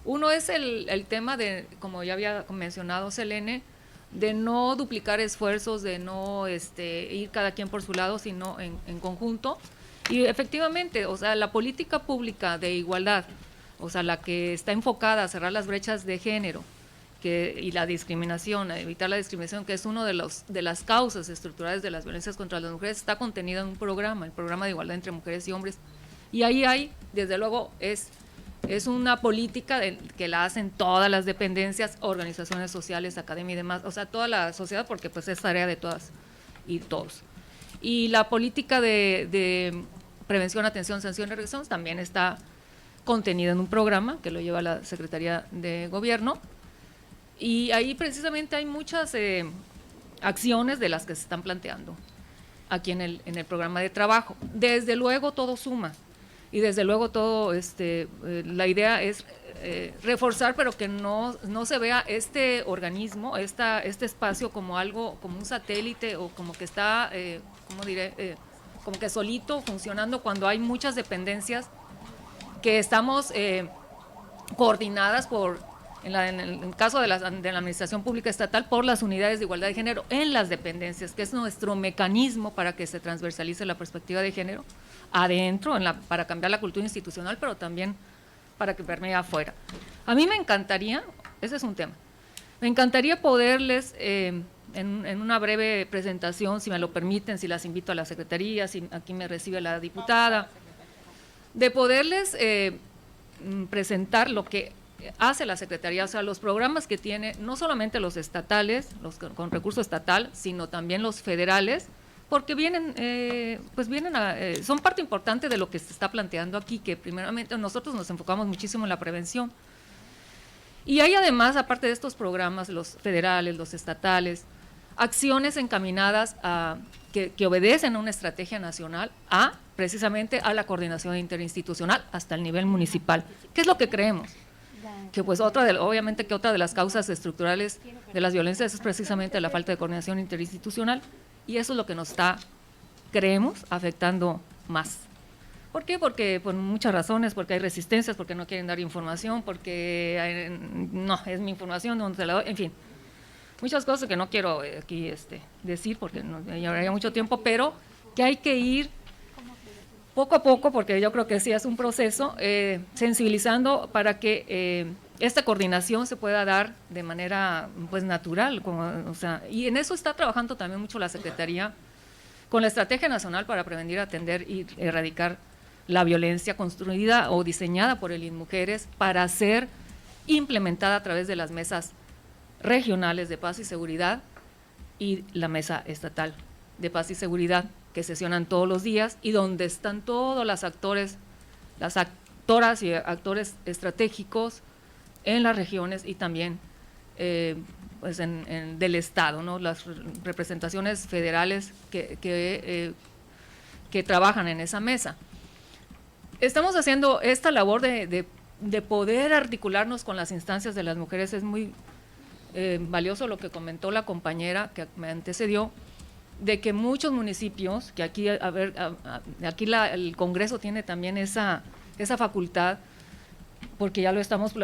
Uno es el tema de, como ya había mencionado Selene, de no duplicar esfuerzos, de no ir cada quien por su lado, sino en conjunto. Y efectivamente, o sea, la política pública de igualdad, o sea, la que está enfocada a cerrar las brechas de género, y la discriminación, a evitar la discriminación, que es uno de las causas estructurales de las violencias contra las mujeres, está contenida en un programa, el programa de igualdad entre mujeres y hombres. Y ahí hay, desde luego, es una política que la hacen todas las dependencias, organizaciones sociales, academia y demás, o sea, toda la sociedad, porque pues es tarea de todas y todos. Y la política de prevención, atención, sanción y regresión también está contenida en un programa que lo lleva la Secretaría de Gobierno. Y ahí precisamente hay muchas acciones de las que se están planteando aquí en el programa de trabajo. Desde luego todo suma y desde luego todo, la idea es reforzar, pero que no se vea este organismo, este espacio como algo, como un satélite o como que está, ¿cómo diré? Como que solito funcionando, cuando hay muchas dependencias que estamos coordinadas por en el caso de la Administración Pública Estatal, por las unidades de igualdad de género en las dependencias, que es nuestro mecanismo para que se transversalice la perspectiva de género adentro, para cambiar la cultura institucional, pero también para que permee afuera. A mí me encantaría, ese es un tema, me encantaría poderles, en una breve presentación, si me lo permiten, si las invito a la Secretaría, si aquí me recibe la diputada, de poderles presentar lo que hace la Secretaría, o sea, los programas que tiene, no solamente los estatales, los con recurso estatal, sino también los federales, porque son parte importante de lo que se está planteando aquí, que primeramente nosotros nos enfocamos muchísimo en la prevención. Y hay además, aparte de estos programas, los federales, los estatales, acciones encaminadas que obedecen a una estrategia nacional, precisamente a la coordinación interinstitucional hasta el nivel municipal. ¿Qué es lo que creemos? Que pues obviamente que otra de las causas estructurales de las violencias es precisamente la falta de coordinación interinstitucional, y eso es lo que nos está, creemos, afectando más. ¿Por qué? Porque por muchas razones, porque hay resistencias, porque no quieren dar información, porque no, es mi información, donde se la doy, en fin. Muchas cosas que no quiero aquí decir porque no llevaría mucho tiempo, pero que hay que ir poco a poco, porque yo creo que sí es un proceso, sensibilizando para que esta coordinación se pueda dar de manera pues natural, y en eso está trabajando también mucho la Secretaría con la Estrategia Nacional para Prevenir, Atender y Erradicar la Violencia, construida o diseñada por el INMujeres para ser implementada a través de las mesas regionales de paz y seguridad y la mesa estatal de paz y seguridad, que sesionan todos los días y donde están todos los actores, las actoras y actores estratégicos en las regiones y también pues del Estado, ¿no? Las representaciones federales que trabajan en esa mesa. Estamos haciendo esta labor de poder articularnos con las instancias de las mujeres. Es muy valioso lo que comentó la compañera que me antecedió, de que muchos municipios, que aquí el Congreso tiene también esa facultad, porque ya lo estamos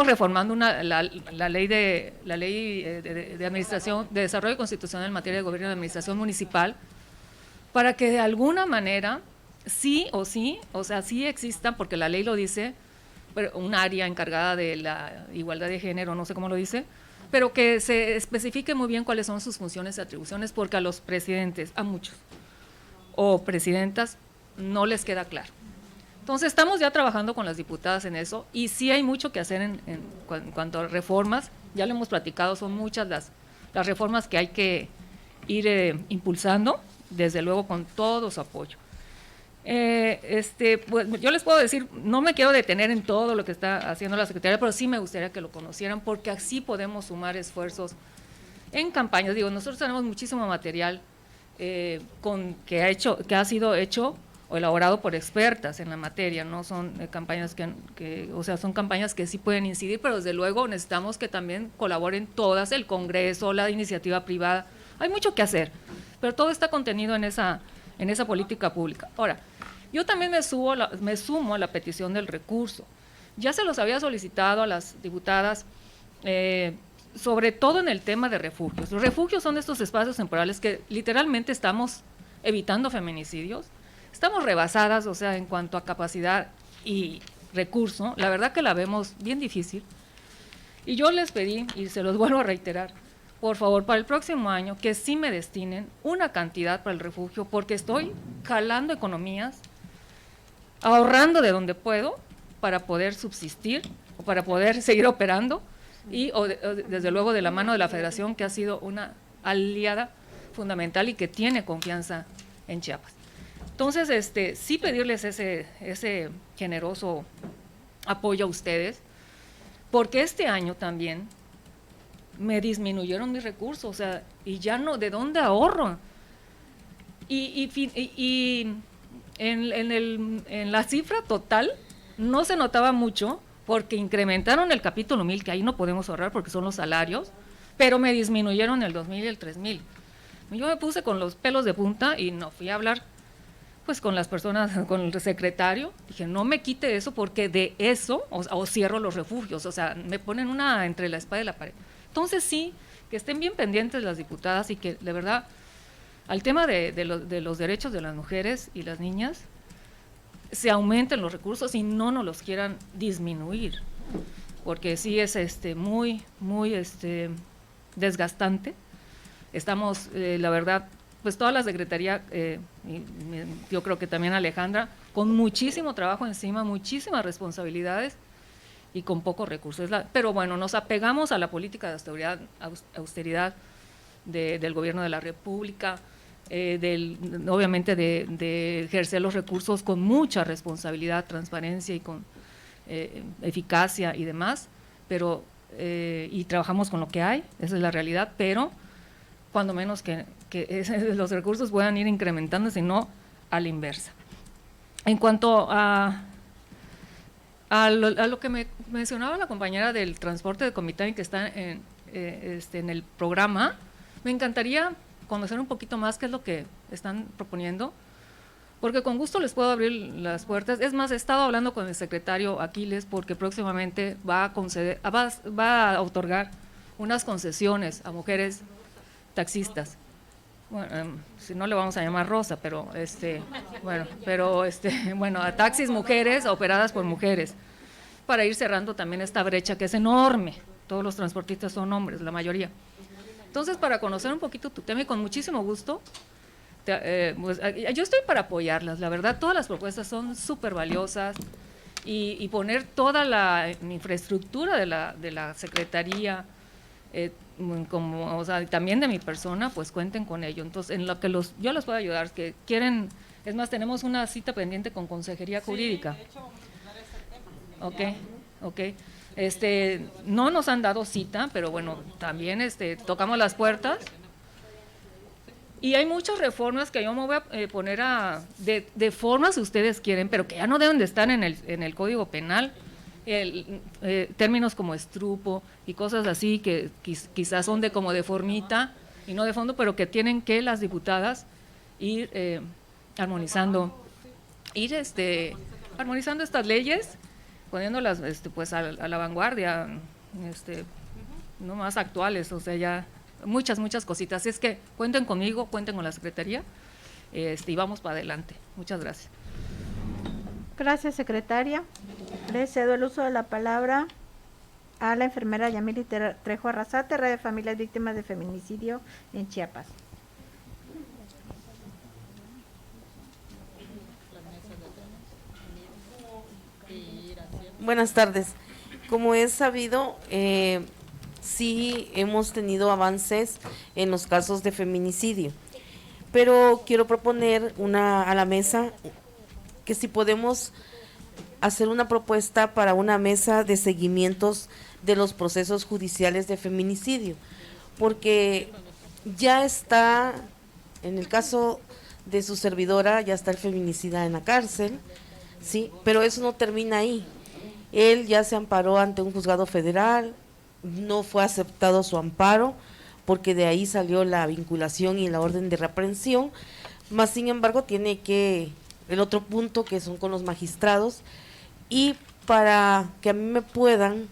reformando la ley de administración, de desarrollo constitucional en materia de gobierno de administración municipal, para que de alguna manera sí exista, porque la ley lo dice, un área encargada de la igualdad de género, no sé cómo lo dice, pero que se especifique muy bien cuáles son sus funciones y atribuciones, porque a los presidentes, a muchos, o presidentas, no les queda claro. Entonces, estamos ya trabajando con las diputadas en eso, y sí hay mucho que hacer en cuanto a reformas. Ya lo hemos platicado, son muchas las reformas que hay que ir impulsando, desde luego con todo su apoyo. Pues yo les puedo decir, no me quiero detener en todo lo que está haciendo la Secretaría, pero sí me gustaría que lo conocieran, porque así podemos sumar esfuerzos en campañas. Digo, nosotros tenemos muchísimo material que ha sido hecho o elaborado por expertas en la materia, no son campañas son campañas que sí pueden incidir, pero desde luego necesitamos que también colaboren todas, el Congreso, la iniciativa privada. Hay mucho que hacer, pero todo está contenido en esa política pública. Ahora, yo también me sumo a la petición del recurso. Ya se los había solicitado a las diputadas, sobre todo en el tema de refugios. Los refugios son estos espacios temporales que literalmente estamos evitando feminicidios. Estamos rebasadas, en cuanto a capacidad y recurso. La verdad que la vemos bien difícil. Y yo les pedí, y se los vuelvo a reiterar, por favor, para el próximo año, que sí me destinen una cantidad para el refugio, porque estoy jalando economías, ahorrando de donde puedo para poder subsistir o para poder seguir operando, y desde luego de la mano de la Federación, que ha sido una aliada fundamental y que tiene confianza en Chiapas. Entonces, sí pedirles ese generoso apoyo a ustedes, porque este año también me disminuyeron mis recursos, y ya no, ¿de dónde ahorro? Y en la cifra total no se notaba mucho, porque incrementaron el capítulo 1000, que ahí no podemos ahorrar porque son los salarios, pero me disminuyeron el 2000 y el 3000. Yo me puse con los pelos de punta y no fui a hablar pues con las personas, con el secretario, dije, no me quite eso porque de eso, o cierro los refugios, o sea, me ponen una entre la espada y la pared. Entonces sí, que estén bien pendientes las diputadas y que de verdad, al tema de los derechos de las mujeres y las niñas, se aumenten los recursos y no nos los quieran disminuir, porque sí es muy desgastante. Estamos, la verdad, pues toda la Secretaría, yo creo que también Alejandra, con muchísimo trabajo encima, muchísimas responsabilidades y con pocos recursos. Pero bueno, nos apegamos a la política de austeridad del Gobierno de la República, obviamente de ejercer los recursos con mucha responsabilidad, transparencia y con eficacia y demás, pero y trabajamos con lo que hay, esa es la realidad, pero cuando menos que los recursos puedan ir incrementándose, no a la inversa. En cuanto a lo que me mencionaba la compañera del transporte de Comitán que está en el programa, me encantaría conocer un poquito más qué es lo que están proponiendo, porque con gusto les puedo abrir las puertas. Es más, he estado hablando con el secretario Aquiles porque próximamente va a otorgar unas concesiones a mujeres taxistas. Bueno, si no le vamos a llamar Rosa, pero a taxis mujeres operadas por mujeres, para ir cerrando también esta brecha que es enorme. Todos los transportistas son hombres, la mayoría. Entonces, para conocer un poquito tu tema y con muchísimo gusto, pues, yo estoy para apoyarlas, la verdad, todas las propuestas son súper valiosas y poner toda la infraestructura de la Secretaría, como, o sea, también de mi persona, pues cuenten con ello. Entonces, en lo que yo les puedo ayudar, que quieren, es más, tenemos una cita pendiente con Consejería Jurídica. De hecho, vamos a hablar de ese tema. Ok. No nos han dado cita, pero bueno, también tocamos las puertas. Y hay muchas reformas que yo me voy a poner de formas si ustedes quieren, pero que ya no deben de estar en el Código Penal. Términos como estrupo y cosas así que quizás son como de formita y no de fondo, pero que tienen que las diputadas ir armonizando estas leyes, poniéndolas pues a la vanguardia, no más actuales, o sea, ya muchas cositas. Es que cuenten conmigo, cuenten con la Secretaría, y vamos para adelante. Muchas gracias. Gracias, secretaria. Le cedo el uso de la palabra a la enfermera Yamili Trejo Arrasate, Red de Familias Víctimas de Feminicidio en Chiapas. Buenas tardes. Como es sabido, sí hemos tenido avances en los casos de feminicidio, pero quiero proponer a la mesa que si podemos hacer una propuesta para una mesa de seguimientos de los procesos judiciales de feminicidio, porque ya está, en el caso de su servidora, ya está el feminicida en la cárcel, sí, pero eso no termina ahí. Él ya se amparó ante un juzgado federal, no fue aceptado su amparo, porque de ahí salió la vinculación y la orden de reaprehensión, más sin embargo tiene que el otro punto que son con los magistrados, y para que a mí me puedan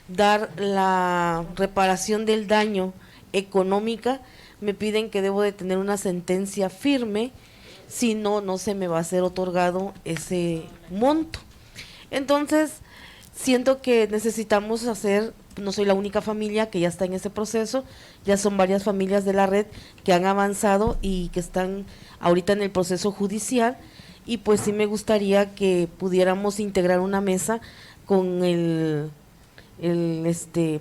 dar la reparación del daño económica, me piden que debo de tener una sentencia firme, si no, no se me va a ser otorgado ese monto. Entonces, siento que necesitamos hacer, no soy la única familia que ya está en ese proceso, ya son varias familias de la red que han avanzado y que están ahorita en el proceso judicial, y pues sí me gustaría que pudiéramos integrar una mesa con el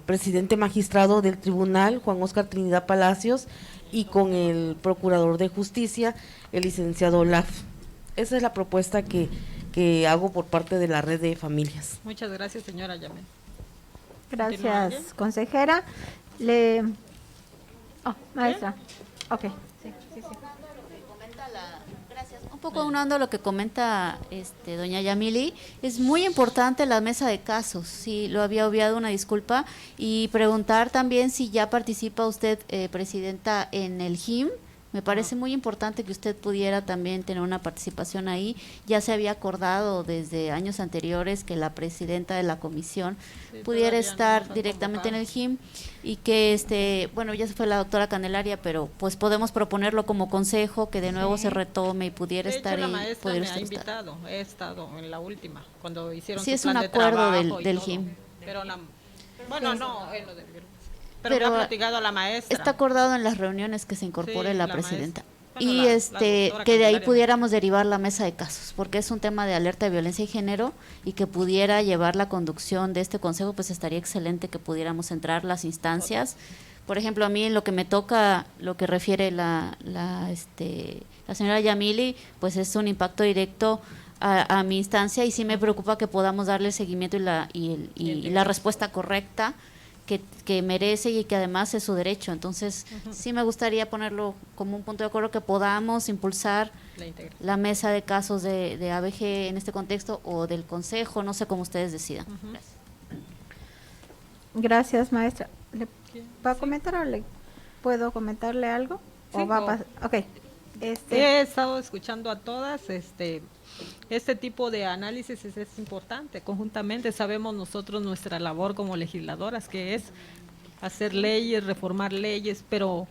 presidente magistrado del tribunal, Juan Oscar Trinidad Palacios, y con el procurador de justicia, el licenciado Olaf. Esa es la propuesta que hago por parte de la red de familias. Muchas gracias, señora Yamel. Gracias, consejera. Maestra. Ok. Sí. Un poco aunando lo que comenta doña Yamili, es muy importante la mesa de casos, sí, lo había obviado, una disculpa, y preguntar también si ya participa usted, presidenta, en el JIM, Me parece muy importante que usted pudiera también tener una participación ahí. Ya se había acordado desde años anteriores que la presidenta de la comisión pudiera estar directamente en el JIM y que, bueno, ya se fue la doctora Candelaria, pero pues podemos proponerlo como consejo, que de nuevo se retome y pudiera estar la ahí. maestra me ha invitado, he estado en la última, cuando hicieron Sí, su es un plan de acuerdo trabajo y del todo. JIM. Pero bueno, no, en lo del pero me ha platicado la maestra. Está acordado en las reuniones que se incorpore la presidenta. Bueno, y la doctora que de ahí Candelaria. pudiéramos derivar la mesa de casos, porque es un tema de alerta de violencia de género y que pudiera llevar la conducción de este consejo, pues estaría excelente que pudiéramos entrar las instancias. Por ejemplo, a mí en lo que me toca, lo que refiere la señora Yamili, pues es un impacto directo a mi instancia y sí me preocupa que podamos darle el seguimiento y la respuesta correcta que merece y que además es su derecho. Entonces, sí me gustaría ponerlo como un punto de acuerdo que podamos impulsar la mesa de casos de ABG en este contexto o del consejo, no sé cómo ustedes decidan. Gracias, maestra. ¿Le va a comentar o le puedo comentarle algo? Sí, ¿O va a pasar? Ok. He estado escuchando a todas, este tipo de análisis es importante. Conjuntamente sabemos nosotros nuestra labor como legisladoras, que es hacer leyes, reformar leyes, pero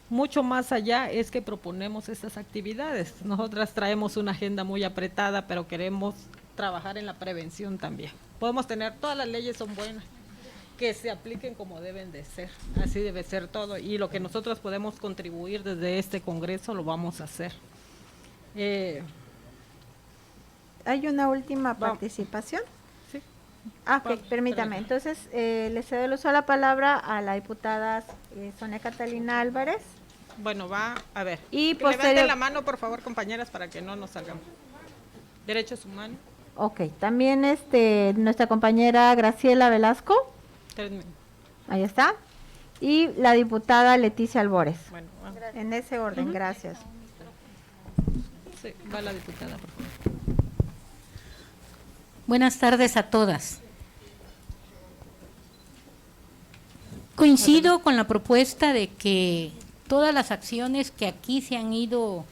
mucho más allá es que proponemos estas actividades. Nosotras traemos una agenda muy apretada, pero queremos trabajar en la prevención también. Podemos tener, todas las leyes son buenas, que se apliquen como deben de ser, así debe ser todo, y lo que nosotros podemos contribuir desde este Congreso lo vamos a hacer. ¿Hay una última participación? Sí. Ok, permítame. Entonces, le cedo el uso de la palabra a la diputada Sonia Catalina Álvarez. Bueno, va a ver. Y que levanten la mano, por favor, compañeras, para que no nos salgamos. Derechos humanos. Ok, también nuestra compañera Graciela Velasco. 3 minutos. Ahí está. Y la diputada Leticia Albores. Bueno, en ese orden, gracias. Sí, va la diputada, por favor. Buenas tardes a todas. Coincido con la propuesta de que todas las acciones que aquí se han ido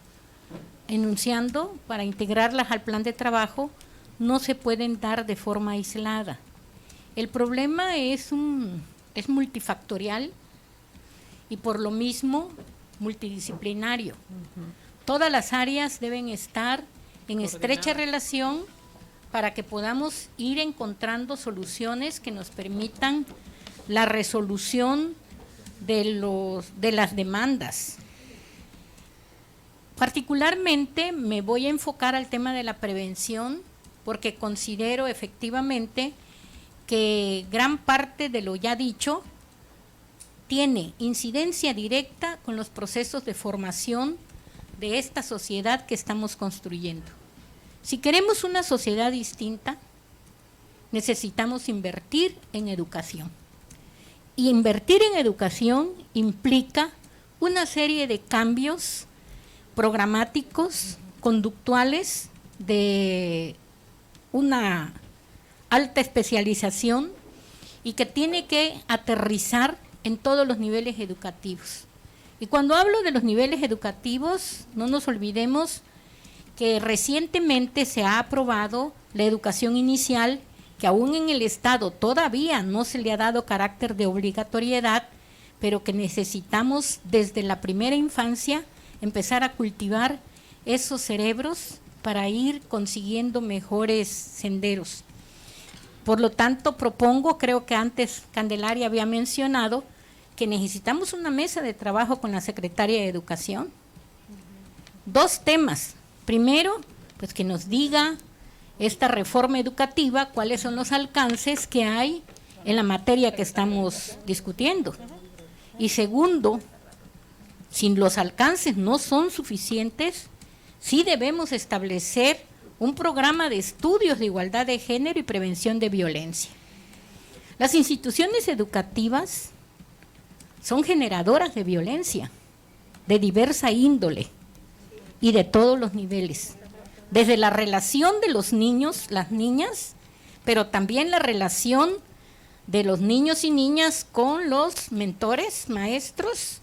enunciando para integrarlas al plan de trabajo no se pueden dar de forma aislada. El problema es multifactorial y por lo mismo multidisciplinario. Todas las áreas deben estar en estrecha relación para que podamos ir encontrando soluciones que nos permitan la resolución de las demandas. Particularmente me voy a enfocar al tema de la prevención porque considero efectivamente que gran parte de lo ya dicho tiene incidencia directa con los procesos de formación de esta sociedad que estamos construyendo. Si queremos una sociedad distinta, necesitamos invertir en educación. Y invertir en educación implica una serie de cambios programáticos, conductuales, de una alta especialización y que tiene que aterrizar en todos los niveles educativos. Y cuando hablo de los niveles educativos, no nos olvidemos que recientemente se ha aprobado la educación inicial, que aún en el Estado todavía no se le ha dado carácter de obligatoriedad, pero que necesitamos desde la primera infancia empezar a cultivar esos cerebros para ir consiguiendo mejores senderos. Por lo tanto, propongo, creo que antes Candelaria había mencionado, que necesitamos una mesa de trabajo con la Secretaria de Educación. 2 temas. Primero, pues que nos diga esta reforma educativa cuáles son los alcances que hay en la materia que estamos discutiendo. Y segundo, si los alcances no son suficientes, sí debemos establecer un programa de estudios de igualdad de género y prevención de violencia. Las instituciones educativas son generadoras de violencia, de diversa índole y de todos los niveles, desde la relación de los niños, las niñas, pero también la relación de los niños y niñas con los mentores, maestros,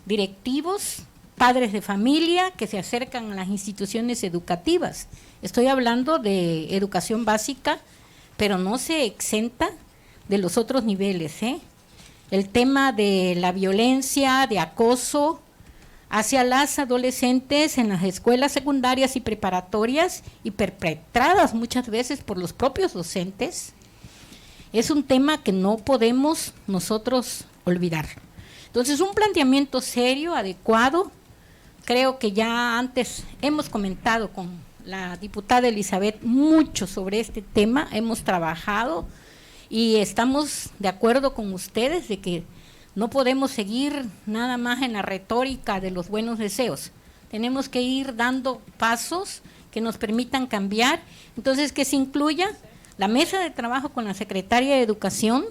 directivos padres de familia que se acercan a las instituciones educativas. Estoy hablando de educación básica, pero no se exenta de los otros niveles, ¿eh? El tema de la violencia, de acoso hacia las adolescentes en las escuelas secundarias y preparatorias y perpetradas muchas veces por los propios docentes, es un tema que no podemos nosotros olvidar. Entonces, un planteamiento serio, adecuado, creo que ya antes hemos comentado con la diputada Elizabeth mucho sobre este tema, hemos trabajado y estamos de acuerdo con ustedes de que no podemos seguir nada más en la retórica de los buenos deseos. Tenemos que ir dando pasos que nos permitan cambiar. Entonces, que se incluya la mesa de trabajo con la Secretaria de Educación,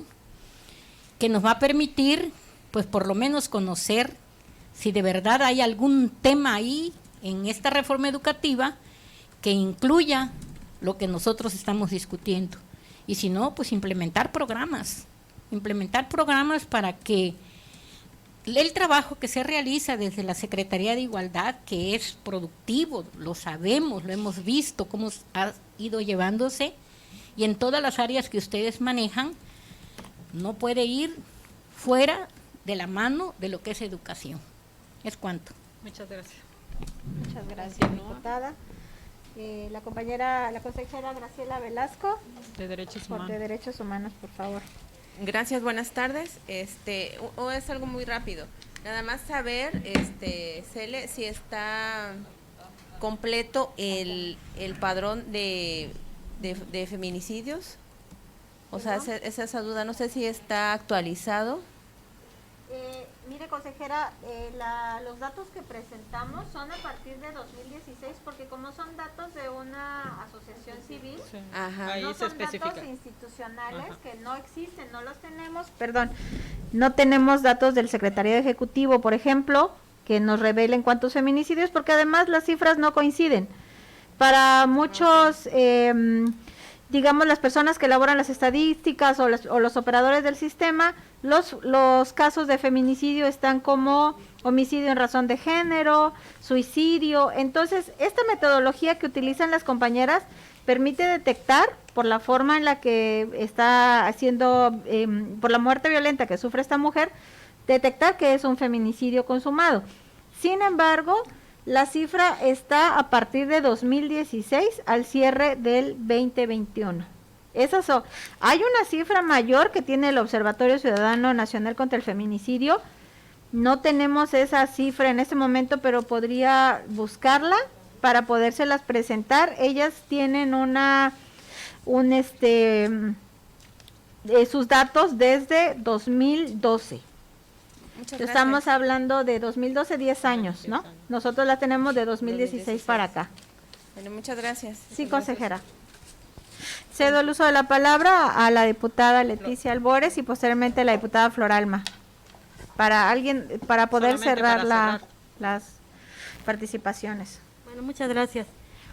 que nos va a permitir, pues por lo menos conocer si de verdad hay algún tema ahí en esta reforma educativa que incluya lo que nosotros estamos discutiendo. Y si no, pues implementar programas para que el trabajo que se realiza desde la Secretaría de Igualdad, que es productivo, lo sabemos, lo hemos visto, cómo ha ido llevándose, y en todas las áreas que ustedes manejan, no puede ir fuera de la mano de lo que es educación. Es cuanto. Muchas gracias. Muchas gracias, diputada. La consejera Graciela Velasco, De Derechos de Humanos. Derechos Humanos, por favor. Gracias, buenas tardes. O es algo muy rápido. Nada más saber, Cele, si está completo el padrón de feminicidios. O sea, esa duda, no sé si está actualizado. Mire, consejera, los datos que presentamos son a partir de 2016, porque como son datos de una asociación civil, Sí. Ajá. Ahí no se son especifica. datos institucionales. Ajá. Que no existen, no los tenemos. Perdón, no tenemos datos del secretariado ejecutivo, por ejemplo, que nos revelen cuántos feminicidios, porque además las cifras no coinciden. Para muchos, digamos, las personas que elaboran las estadísticas o los operadores del sistema, los casos de feminicidio están como homicidio en razón de género, suicidio. Entonces, esta metodología que utilizan las compañeras permite detectar, por la forma en la que está haciendo, por la muerte violenta que sufre esta mujer, detectar que es un feminicidio consumado. Sin embargo, la cifra está a partir de 2016 al cierre del 2021. Hay una cifra mayor que tiene el Observatorio Ciudadano Nacional contra el Feminicidio. No tenemos esa cifra en este momento, pero podría buscarla para podérselas presentar. Ellas tienen sus datos desde 2012. Estamos hablando de 2012, 10 años, ¿no? Nosotros la tenemos de 2016 para acá. Bueno, muchas gracias. Sí, consejera. Cedo el uso de la palabra a la diputada Leticia Albores y posteriormente a la diputada Floralma. Para poder Solamente cerrar para cerrar. las participaciones. Bueno, muchas gracias.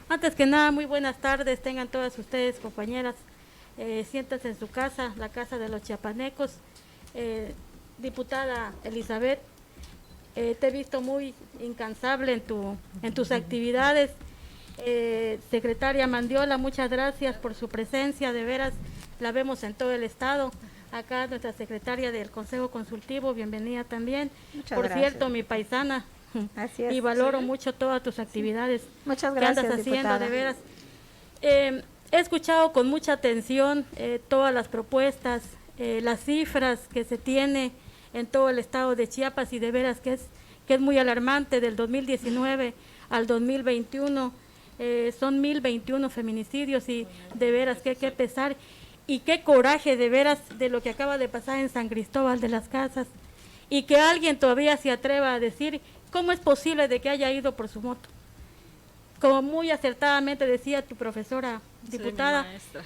Antes que nada, muy buenas tardes, tengan todas ustedes, compañeras. Siéntanse en su casa, la casa de los chiapanecos. Diputada Elizabeth, te he visto muy incansable en tus actividades. Secretaria Mandiola, muchas gracias por su presencia, de veras la vemos en todo el estado. Acá nuestra secretaria del Consejo Consultivo, bienvenida también. Muchas por gracias. cierto, mi paisana. Así es. Y valoro mucho todas tus actividades. Muchas que gracias, andas haciendo, diputada. de veras. He escuchado con mucha atención todas las propuestas, las cifras que se tiene en todo el estado de Chiapas, y de veras que es muy alarmante. Del 2019 al 2021 son 1021 feminicidios, y de veras que pesar y qué coraje de veras de lo que acaba de pasar en San Cristóbal de las Casas, y que alguien todavía se atreva a decir cómo es posible de que haya ido por su moto. Como muy acertadamente decía tu profesora diputada, Sí, mi maestra.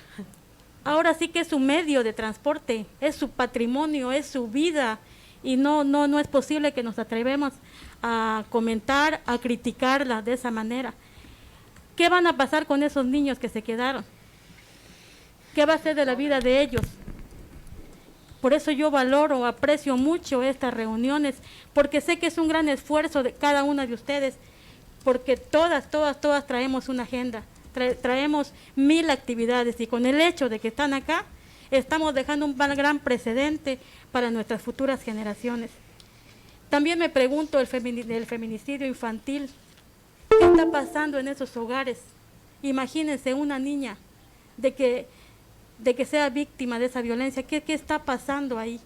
ahora sí que es su medio de transporte, es su patrimonio, es su vida, y no es posible que nos atrevemos a comentar, a criticarla de esa manera. ¿Qué van a pasar con esos niños que se quedaron? ¿Qué va a ser de la vida de ellos? Por eso yo valoro, aprecio mucho estas reuniones, porque sé que es un gran esfuerzo de cada una de ustedes, porque todas traemos una agenda, traemos 1000 actividades, y con el hecho de que están acá, estamos dejando un gran precedente para nuestras futuras generaciones. También me pregunto el feminicidio infantil. ¿Qué está pasando en esos hogares? Imagínense una niña de que sea víctima de esa violencia. ¿Qué está pasando ahí?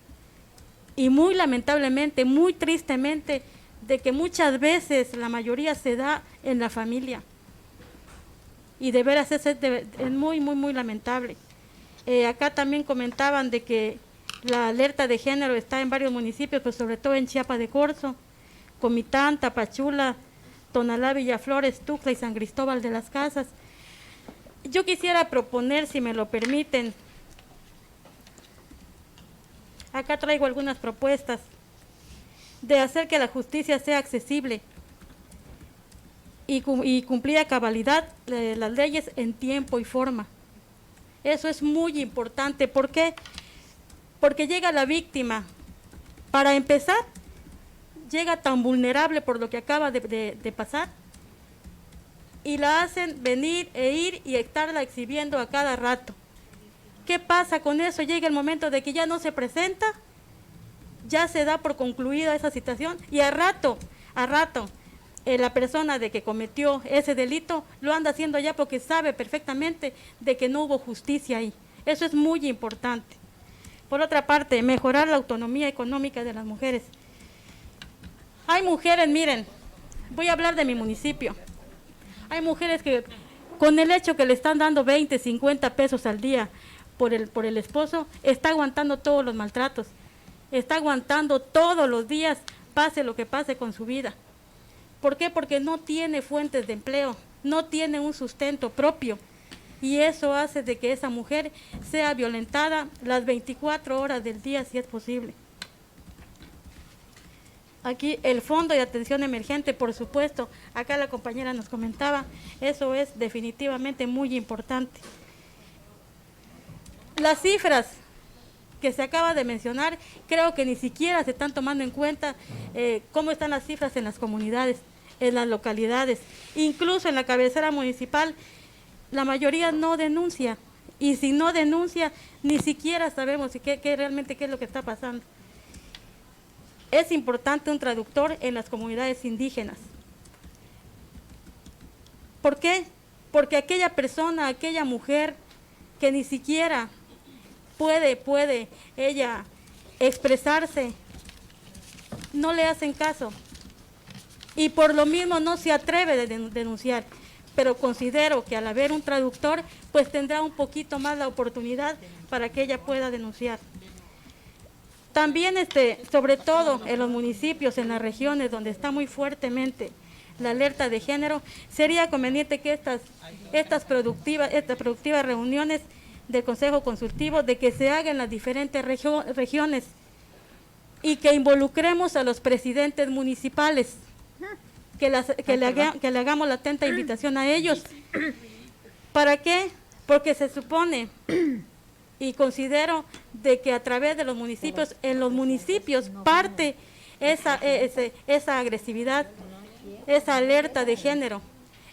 Y muy lamentablemente, muy tristemente, de que muchas veces la mayoría se da en la familia. Y de veras es muy, muy, muy lamentable. Acá también comentaban de que la alerta de género está en varios municipios, pero sobre todo en Chiapa de Corzo, Comitán, Tapachula, Tonalá, Villaflores, Tuxtla y San Cristóbal de las Casas. Yo quisiera proponer, si me lo permiten, acá traigo algunas propuestas de hacer que la justicia sea accesible y cumplir a cabalidad las leyes en tiempo y forma. Eso es muy importante. ¿Por qué? Porque llega la víctima, para empezar, llega tan vulnerable por lo que acaba de pasar, y la hacen venir e ir y estarla exhibiendo a cada rato. ¿Qué pasa con eso? Llega el momento de que ya no se presenta, ya se da por concluida esa situación, y a rato, la persona de que cometió ese delito lo anda haciendo ya porque sabe perfectamente de que no hubo justicia ahí. Eso es muy importante. Por otra parte, mejorar la autonomía económica de las mujeres. Hay mujeres, miren, voy a hablar de mi municipio. Hay mujeres que con el hecho que le están dando 20, 50 pesos al día por el esposo, está aguantando todos los maltratos, está aguantando todos los días, pase lo que pase con su vida. ¿Por qué? Porque no tiene fuentes de empleo, no tiene un sustento propio, y eso hace de que esa mujer sea violentada las 24 horas del día, si es posible. Aquí el Fondo de Atención Emergente, por supuesto, acá la compañera nos comentaba, eso es definitivamente muy importante. Las cifras que se acaba de mencionar, creo que ni siquiera se están tomando en cuenta cómo están las cifras en las comunidades, en las localidades, incluso en la cabecera municipal, la mayoría no denuncia, y si no denuncia, ni siquiera sabemos realmente qué es lo que está pasando. Es importante un traductor en las comunidades indígenas. ¿Por qué? Porque aquella persona, aquella mujer que ni siquiera puede ella expresarse, no le hacen caso. Y por lo mismo no se atreve a denunciar. Pero considero que al haber un traductor, pues tendrá un poquito más la oportunidad para que ella pueda denunciar. También, sobre todo en los municipios, en las regiones donde está muy fuertemente la alerta de género, sería conveniente que estas productivas reuniones del Consejo Consultivo, de que se hagan en las diferentes regiones, y que involucremos a los presidentes municipales, que le hagamos la atenta invitación a ellos. ¿Para qué? Porque se supone, y considero de que a través de los municipios, en los municipios parte esa agresividad, esa alerta de género.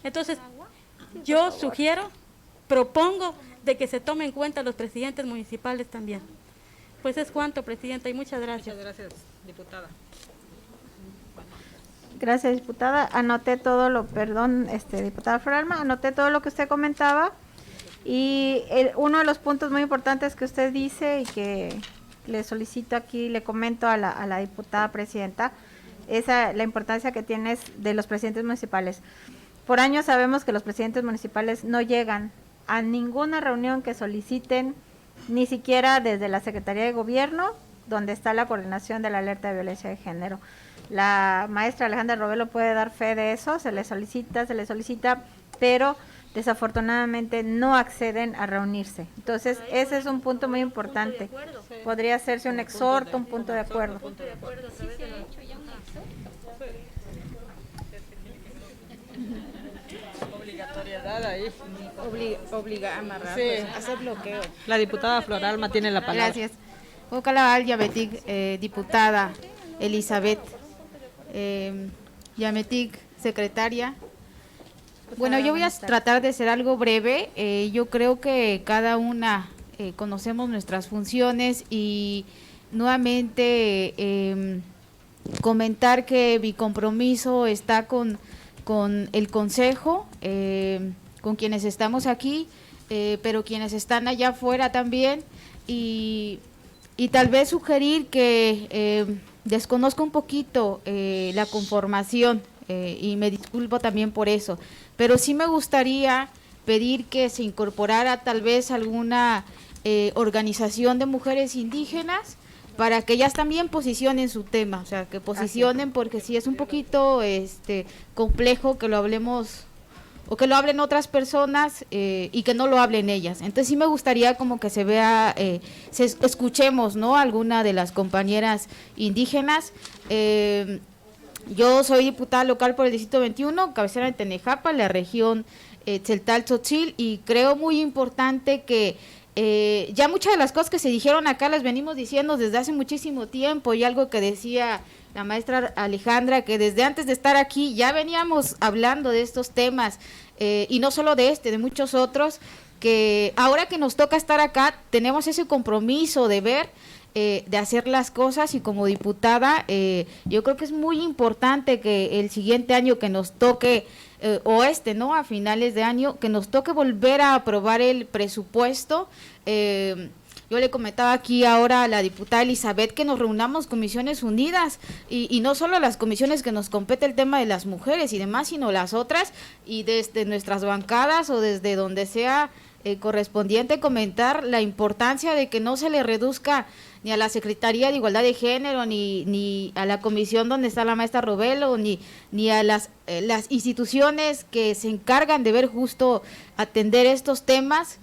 Entonces, yo propongo de que se tome en cuenta los presidentes municipales también. Pues es cuanto, Presidenta, y muchas gracias. Muchas gracias, diputada. Gracias, diputada. Anoté todo diputada Floralma, anoté todo lo que usted comentaba, y uno de los puntos muy importantes que usted dice y que le solicito aquí, le comento a la diputada presidenta, es la importancia que tienes de los presidentes municipales. Por años sabemos que los presidentes municipales no llegan a ninguna reunión que soliciten, ni siquiera desde la Secretaría de Gobierno, donde está la coordinación de la alerta de violencia de género. La maestra Alejandra Robelo puede dar fe de eso, se le solicita, pero desafortunadamente no acceden a reunirse. Entonces, ese es un punto muy importante. Podría hacerse un exhorto, un punto de acuerdo. Obligatoriedad ahí. Obliga a amarrar, Sí. hacer bloqueo. La diputada Floralma tiene la palabra. Gracias. Ojalá Yametic, diputada Elizabeth, Yametic, secretaria. Bueno, yo voy a tratar de ser algo breve. Yo creo que cada una conocemos nuestras funciones y nuevamente comentar que mi compromiso está con el Consejo, con quienes estamos aquí, pero quienes están allá afuera también, y tal vez sugerir que desconozco un poquito la conformación, y me disculpo también por eso, pero sí me gustaría pedir que se incorporara tal vez alguna organización de mujeres indígenas para que ellas también posicionen su tema, o sea, que posicionen, porque sí es un poquito complejo que lo hablemos o que lo hablen otras personas y que no lo hablen ellas. Entonces sí me gustaría como que se vea, escuchemos, ¿no?, alguna de las compañeras indígenas. Yo soy diputada local por el Distrito 21, cabecera de Tenejapa, la región Tzeltal-Tzotzil, y creo muy importante que ya muchas de las cosas que se dijeron acá las venimos diciendo desde hace muchísimo tiempo, y algo que decía la maestra Alejandra, que desde antes de estar aquí ya veníamos hablando de estos temas, y no solo de de muchos otros, que ahora que nos toca estar acá tenemos ese compromiso de ver, de hacer las cosas, y como diputada yo creo que es muy importante que el siguiente año que nos toque, o ¿no?, a finales de año, que nos toque volver a aprobar el presupuesto. Yo le comentaba aquí ahora a la diputada Elizabeth que nos reunamos Comisiones Unidas, y no solo las comisiones que nos compete el tema de las mujeres y demás, sino las otras, y desde nuestras bancadas o desde donde sea correspondiente comentar la importancia de que no se le reduzca ni a la Secretaría de Igualdad de Género, ni a la comisión donde está la maestra Robelo, ni a las instituciones que se encargan de ver justo atender estos temas,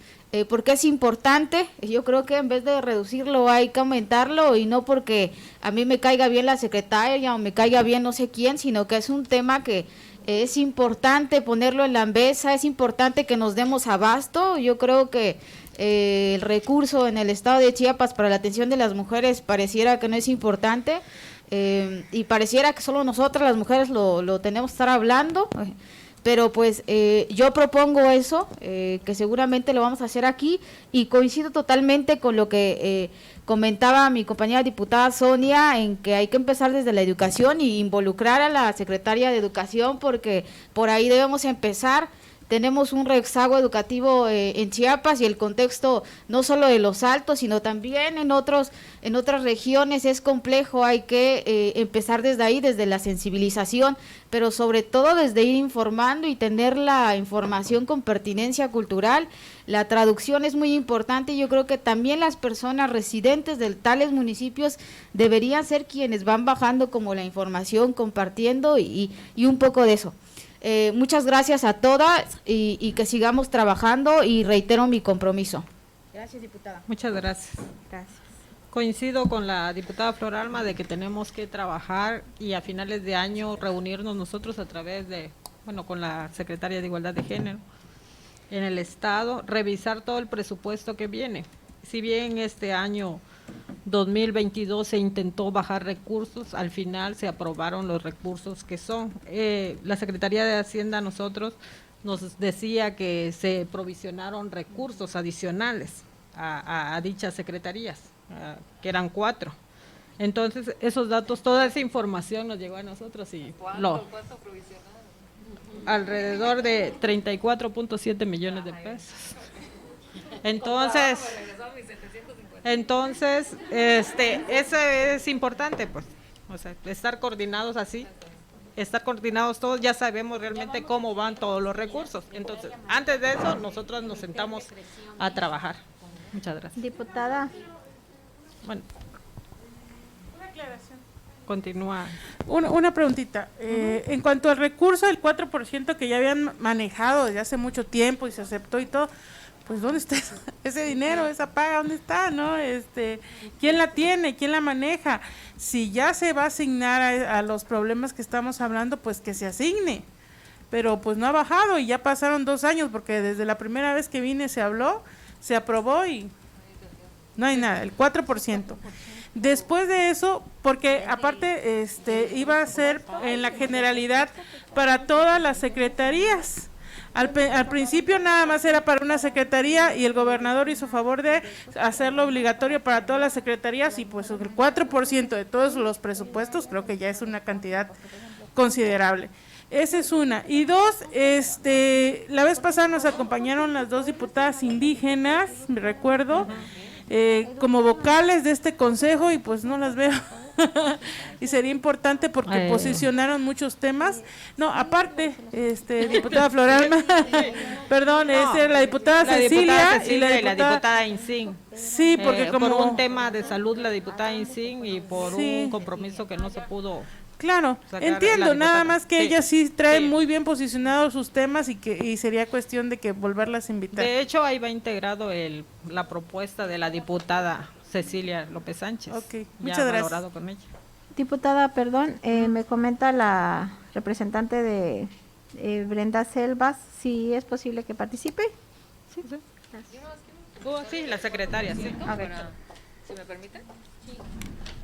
porque es importante. Yo creo que en vez de reducirlo hay que aumentarlo, y no porque a mí me caiga bien la secretaria o me caiga bien no sé quién, sino que es un tema que es importante ponerlo en la mesa, es importante que nos demos abasto. Yo creo que el recurso en el estado de Chiapas para la atención de las mujeres pareciera que no es importante, y pareciera que solo nosotras las mujeres lo tenemos que estar hablando, pero pues yo propongo eso, que seguramente lo vamos a hacer aquí, y coincido totalmente con lo que comentaba mi compañera diputada Sonia, en que hay que empezar desde la educación y involucrar a la secretaria de Educación, porque por ahí debemos empezar. Tenemos un rezago educativo en Chiapas, y el contexto no solo de Los Altos, sino también en otras regiones es complejo. Hay que empezar desde ahí, desde la sensibilización, pero sobre todo desde ir informando y tener la información con pertinencia cultural. La traducción es muy importante, y yo creo que también las personas residentes de tales municipios deberían ser quienes van bajando como la información, compartiendo y un poco de eso. Muchas gracias a todas, y que sigamos trabajando, y reitero mi compromiso. Gracias, diputada. Muchas gracias. Gracias. Coincido con la diputada Flor Alma de que tenemos que trabajar y a finales de año reunirnos nosotros a través de, con la Secretaria de Igualdad de Género en el Estado, revisar todo el presupuesto que viene. Si bien este año 2022 se intentó bajar recursos, al final se aprobaron los recursos que son. La Secretaría de Hacienda nosotros nos decía que se provisionaron recursos adicionales a dichas secretarías, que eran 4. Entonces, esos datos, toda esa información nos llegó a nosotros, y ¿Cuánto provisionaron? Alrededor de 34.7 millones de pesos. Entonces, eso es importante, pues, o sea, estar coordinados así, estar coordinados todos, ya sabemos realmente cómo van todos los recursos. Entonces, antes de eso, nosotros nos sentamos a trabajar. Muchas gracias. Diputada. Bueno, Una aclaración. Continúa. Una preguntita. En cuanto al recurso del 4% que ya habían manejado desde hace mucho tiempo y se aceptó y todo, pues ¿dónde está ese dinero, esa paga? ¿Dónde está, no? ¿Quién la tiene? ¿Quién la maneja? Si ya se va a asignar a los problemas que estamos hablando, pues que se asigne. Pero pues no ha bajado, y ya pasaron 2 años, porque desde la primera vez que vine se habló, se aprobó y no hay nada, el 4%. Después de eso, porque aparte iba a ser en la generalidad para todas las secretarías. Al principio nada más era para una secretaría y el gobernador hizo favor de hacerlo obligatorio para todas las secretarías y pues el 4% de todos los presupuestos creo que ya es una cantidad considerable. Esa es una. Y dos, la vez pasada nos acompañaron las 2 diputadas indígenas, me recuerdo, como vocales de este consejo y pues no las veo. Y sería importante porque posicionaron muchos temas. No, aparte, diputada Floralma, perdón, la diputada Cecilia y la diputada Insín. Sí, porque como por un tema de salud la diputada Insín y por un compromiso que no se pudo. Claro, entiendo, nada más que ella sí trae muy bien posicionados sus temas y sería cuestión de que volverlas a invitar. De hecho, ahí va integrado la propuesta de la diputada Cecilia López Sánchez. Ok, muchas gracias. Con ella. Diputada, perdón, me comenta la representante de Brenda Selvas, si es posible que participe. Sí, sí. Sí, la secretaria, sí. ¿Si me permite?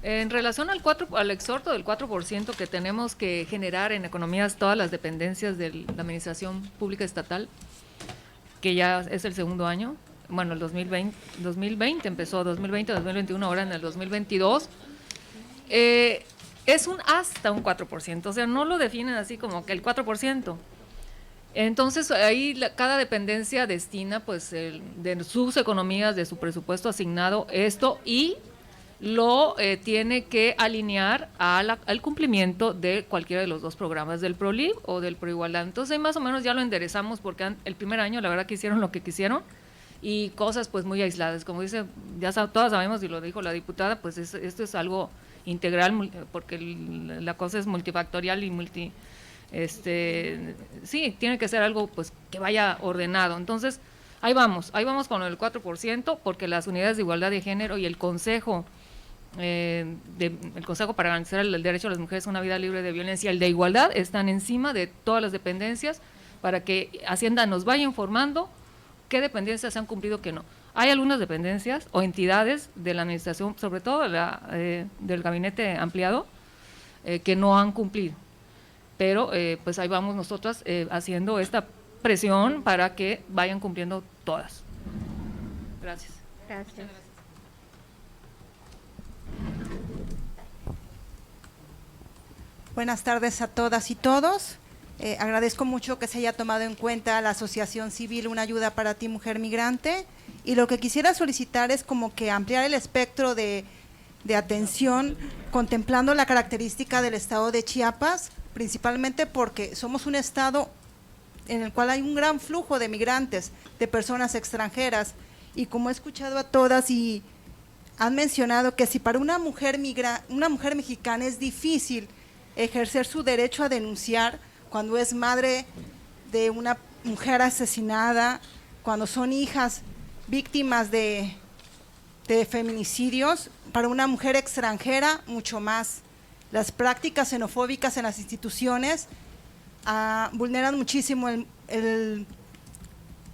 En relación al exhorto del 4% que tenemos que generar en economías todas las dependencias de la administración pública estatal, que ya es el segundo año, bueno, el 2020 empezó, 2020, 2021, ahora en el 2022, es hasta un 4%, o sea, no lo definen así como que el 4%. Entonces, ahí cada dependencia destina, pues, de sus economías, de su presupuesto asignado esto y lo tiene que alinear al cumplimiento de cualquiera de los 2 programas del PROLIB o del PROIgualdad. Entonces, ahí más o menos ya lo enderezamos porque el primer año, la verdad, que hicieron lo que quisieron y cosas, pues, muy aisladas. Como dice, todas sabemos y lo dijo la diputada, pues, esto es algo integral porque la cosa es multifactorial y sí, tiene que ser algo pues que vaya ordenado. Entonces, ahí vamos con el 4%, porque las unidades de igualdad de género y el Consejo para garantizar el derecho de las mujeres a una vida libre de violencia, el de igualdad, están encima de todas las dependencias para que Hacienda nos vaya informando qué dependencias se han cumplido, qué no. Hay algunas dependencias o entidades de la administración, sobre todo del gabinete ampliado, que no han cumplido. Pero pues ahí vamos nosotras haciendo esta presión para que vayan cumpliendo todas. Gracias. Gracias. Buenas tardes a todas y todos. Agradezco mucho que se haya tomado en cuenta la Asociación Civil Una Ayuda para Ti, Mujer Migrante, y lo que quisiera solicitar es como que ampliar el espectro de atención, contemplando la característica del estado de Chiapas, principalmente porque somos un estado en el cual hay un gran flujo de migrantes, de personas extranjeras, y como he escuchado a todas y han mencionado que si para una mujer mexicana es difícil ejercer su derecho a denunciar cuando es madre de una mujer asesinada, cuando son hijas víctimas de feminicidios, para una mujer extranjera mucho más. Las prácticas xenofóbicas en las instituciones vulneran muchísimo el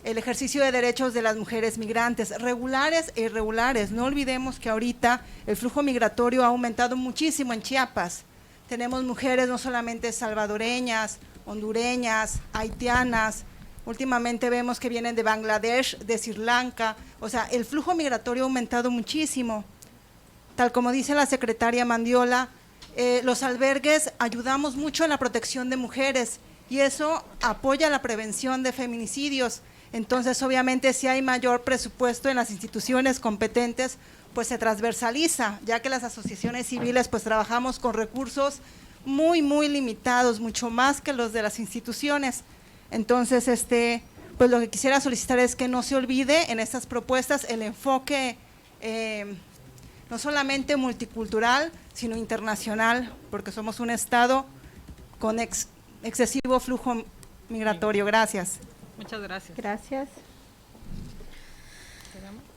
ejercicio de derechos de las mujeres migrantes, regulares e irregulares. No olvidemos que ahorita el flujo migratorio ha aumentado muchísimo en Chiapas. Tenemos mujeres no solamente salvadoreñas, hondureñas, haitianas, últimamente vemos que vienen de Bangladesh, de Sri Lanka, o sea, el flujo migratorio ha aumentado muchísimo. Tal como dice la secretaria Mandiola, los albergues ayudamos mucho en la protección de mujeres y eso apoya la prevención de feminicidios. Entonces, obviamente, si hay mayor presupuesto en las instituciones competentes, pues se transversaliza, ya que las asociaciones civiles pues trabajamos con recursos muy, muy limitados, mucho más que los de las instituciones. Entonces, pues lo que quisiera solicitar es que no se olvide en estas propuestas el enfoque no solamente multicultural, sino internacional, porque somos un estado con excesivo flujo migratorio. Gracias. Muchas gracias. Gracias.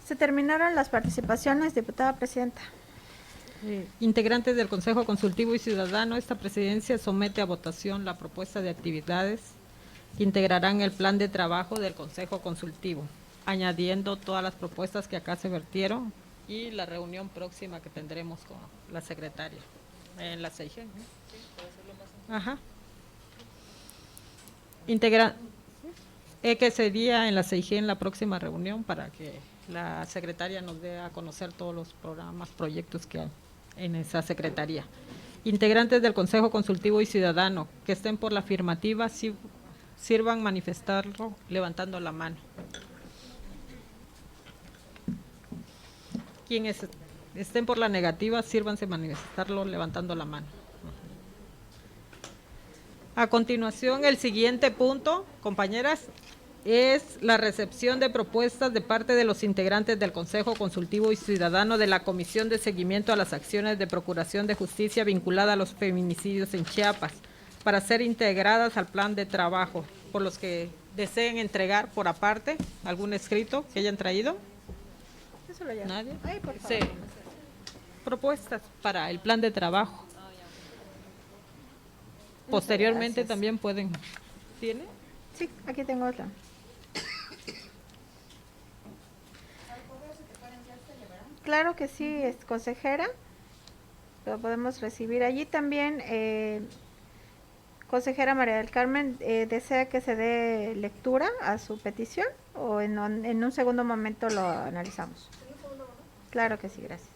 Se terminaron las participaciones, diputada presidenta. Integrantes del Consejo Consultivo y Ciudadano, esta presidencia somete a votación la propuesta de actividades que integrarán el plan de trabajo del Consejo Consultivo, añadiendo todas las propuestas que acá se vertieron y la reunión próxima que tendremos con la secretaria en la CIG, ¿no? Ajá. Que sería en la CIG en la próxima reunión para que la secretaria nos dé a conocer todos los programas, proyectos que hay en esa secretaría. Integrantes del Consejo Consultivo y Ciudadano que estén por la afirmativa, sirvan manifestarlo levantando la mano. Quienes estén por la negativa, sírvanse manifestarlo levantando la mano. A continuación, el siguiente punto, compañeras, es la recepción de propuestas de parte de los integrantes del Consejo Consultivo y Ciudadano de la Comisión de Seguimiento a las Acciones de Procuración de Justicia vinculada a los feminicidios en Chiapas, para ser integradas al plan de trabajo. Por los que deseen entregar por aparte algún escrito que hayan traído. Eso lo llamo. ¿Nadie? Ay, por favor. Sí. Propuestas para el plan de trabajo. Posteriormente gracias. también pueden. ¿Tiene? Sí, aquí tengo otra. Claro que sí, es consejera. Lo podemos recibir allí también. Consejera María del Carmen, ¿desea que se dé lectura a su petición o en un segundo momento lo analizamos? Claro que sí, gracias.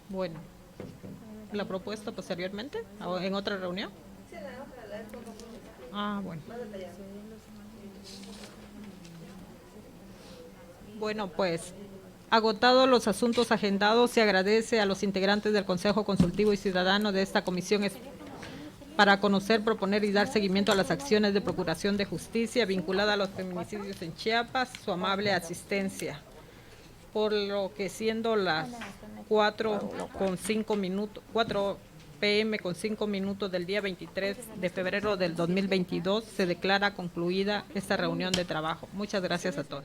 Bueno, la propuesta posteriormente, o en otra reunión. Ah, bueno. Bueno, pues, agotados los asuntos agendados, se agradece a los integrantes del Consejo Consultivo y Ciudadano de esta comisión para conocer, proponer y dar seguimiento a las acciones de procuración de justicia vinculada a los feminicidios en Chiapas, su amable asistencia. Por lo que siendo las 4 p.m. con 5 minutos del día 23 de febrero del 2022, se declara concluida esta reunión de trabajo. Muchas gracias a todos.